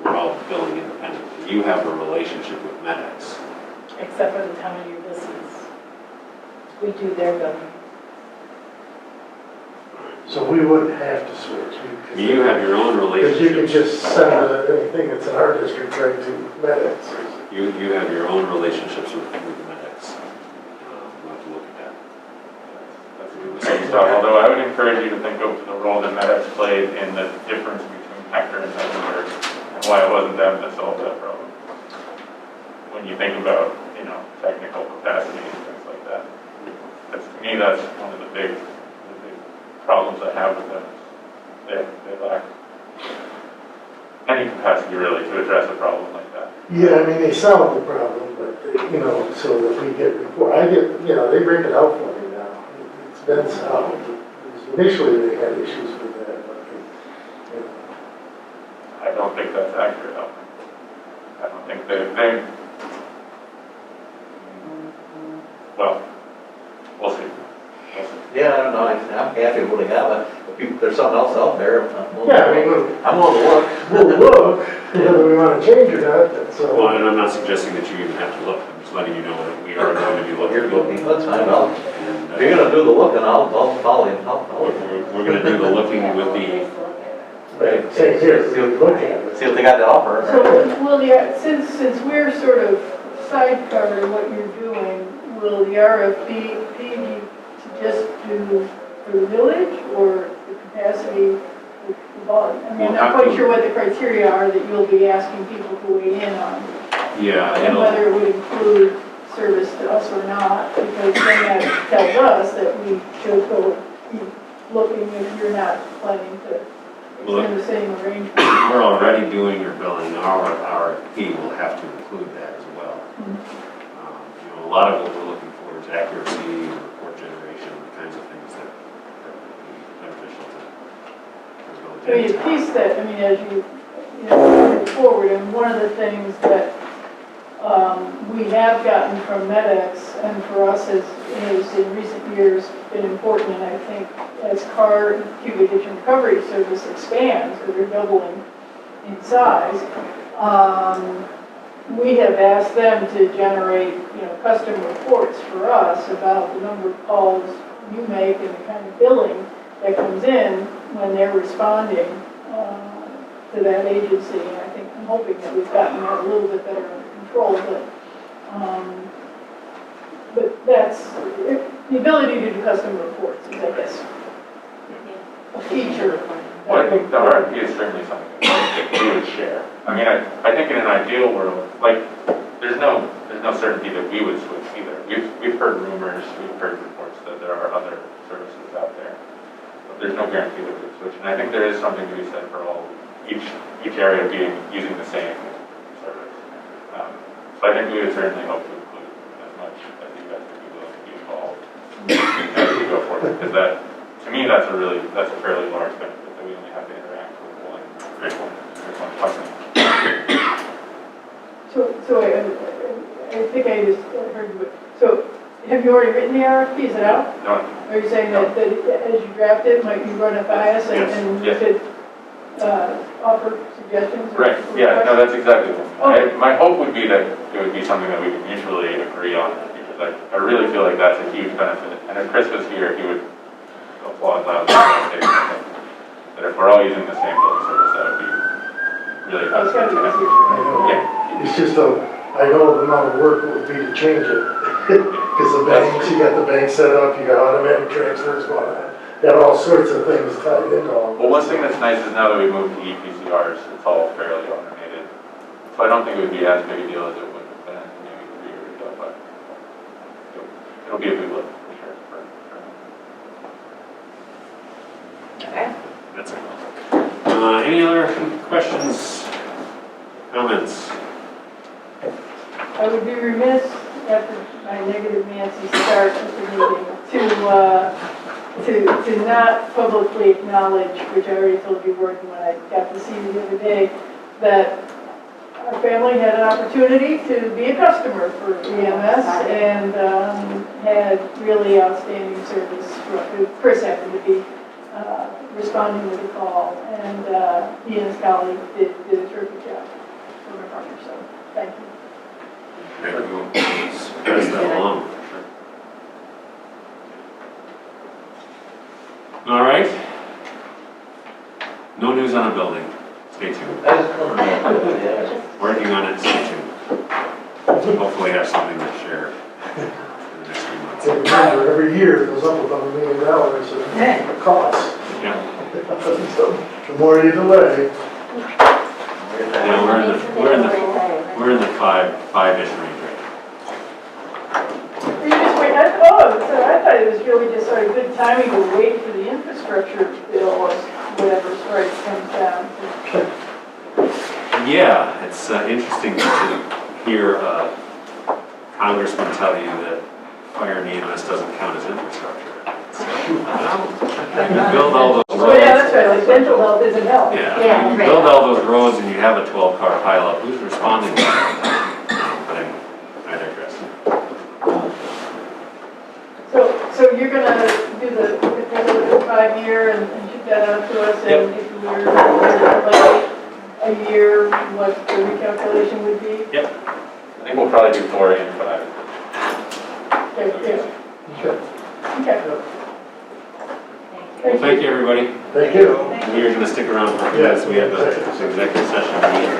We're all billing independently. You have a relationship with MedX. Except for the time of your business. We do their billing. So we wouldn't have to switch. You have your own Because you can relationship. just send anything that's in our district right to MedX. You have your own relationships with MedX. We'll have to look at that. That's the same stuff, although I would encourage you to think of the role that MedX played in the difference between Hector and Mecklenburg, and why it wasn't them that solved that problem. When you think about, technical capacity and things like that. To me, that's one of the big problems I have with them. They lack any capacity really to address a problem like that. Yeah, I mean, they solve the problem, but, so that we get report, they break it out for me now. It's been solved. Initially, they had issues with that, but, I don't think that's accurate. I don't think well, we'll see. Yeah, I don't know, I'm happy with what we have, but if there's something else out there, I'm willing yeah, I mean, I'm willing to look. we'll look, whether we want to change or not, so. Well, and I'm not suggesting that you even have to look. I'm just letting you know that we are going to be You're looking. looking, that's fine, And, if you're gonna do the looking, I'll follow you, we're going to do the looking with the. Right. Same here, look at it. See what they got to offer. So, well, yeah, since we're sort of side covering what you're doing, will the RFP be to just do for the village or the capacity of the volume? I mean, I'm not quite sure what the criteria are that you'll be asking people to weigh in on. Yeah, And whether it would include service to us or not, because then that tells us that we should go looking if you're not planning to extend the same arrangement. we're already doing your billing, our RFP will have to include that as well. You know, a lot of what we're looking for is accuracy, report generation, the kinds of things that would be beneficial to the I mean, village. a piece that, I mean, as you move forward, and one of the things that we have gotten from MedX and for us has in recent years been important, and I think as car acute addiction recovery service expands, because they're doubling in size, we have asked them to generate, custom reports for us about the number of calls you make and the kind of billing that comes in when they're responding to that agency. And I think, I'm hoping that we've gotten that a little bit better under control, but that's, the ability to do custom reports is, I guess, a feature. Well, I think the RFP is certainly something that we would share. I mean, I think in an ideal world, like, there's no certainty that we would switch either. We've heard rumors, we've heard reports that there are other services out there, but there's no guarantee that we would switch. And I think there is something to be said for each area using the same service. So I think we would certainly hope to include as much as you guys would be willing to be involved as we go forward, because that, to me, that's a fairly large benefit that we only have to interact with one company. So I think I just heard you. So have you already written the RFP? Is it out? No. Are you saying that as you draft it, might you run it by us and you could offer suggestions? Right, yeah, no, that's exactly it. My hope would be that it would be something that we could mutually agree on, because I really feel like that's a huge benefit. And if Chris was here, he would applaud loudly that if we're all using the same billing service, that would be really It's got to be easier. Yeah. It's just I know the amount of work it would be to change it. Because the banks, you got the bank set up, you got automatic transfers going on. Got all sorts of things tied into all. Well, one thing that's nice is now that we moved to EPCRs, it's all fairly automated. So I don't think it would be as big a deal as it would have been maybe 3 years ago, but it'll be a good look for sure. Okay. That's it. Any other questions, comments? I would be remiss after my negative Nancy start at the meeting to not publicly acknowledge, which I already told you, Gordon, when I got to see you the other day, that our family had an opportunity to be a customer for EMS and had really outstanding service. Chris happened to be responding to the call, and he and his colleague did a terrific job for my partner, so thank you. Maybe we'll pass that along. All right. No news on a building. Stay tuned. Working on it, stay tuned. Hopefully have something to share in the next few months. So remember, every year it goes up about $1 million in costs. Yeah. So the more you delay. Yeah, we're in the five-ish range right You just wait, I thought it was really just sort of good timing to wait for the infrastructure bill or whatever price comes down. now. Yeah, it's interesting to hear a congressman tell you that fire and EMS doesn't count as infrastructure. You build all those roads. Well, yeah, that's right, like mental health isn't health. Yeah, you build all those roads and you have a 12-car pileup, who's responding to that? But anyway, I digress. So you're gonna do the 5-year and shoot that out to us, and if we're like a year, what the recalculation would be? Yep. I think we'll probably do 4 and 5. Okay. Well, thank you, everybody. Thank you. We're going to stick around for a few minutes. We have the executive session meeting.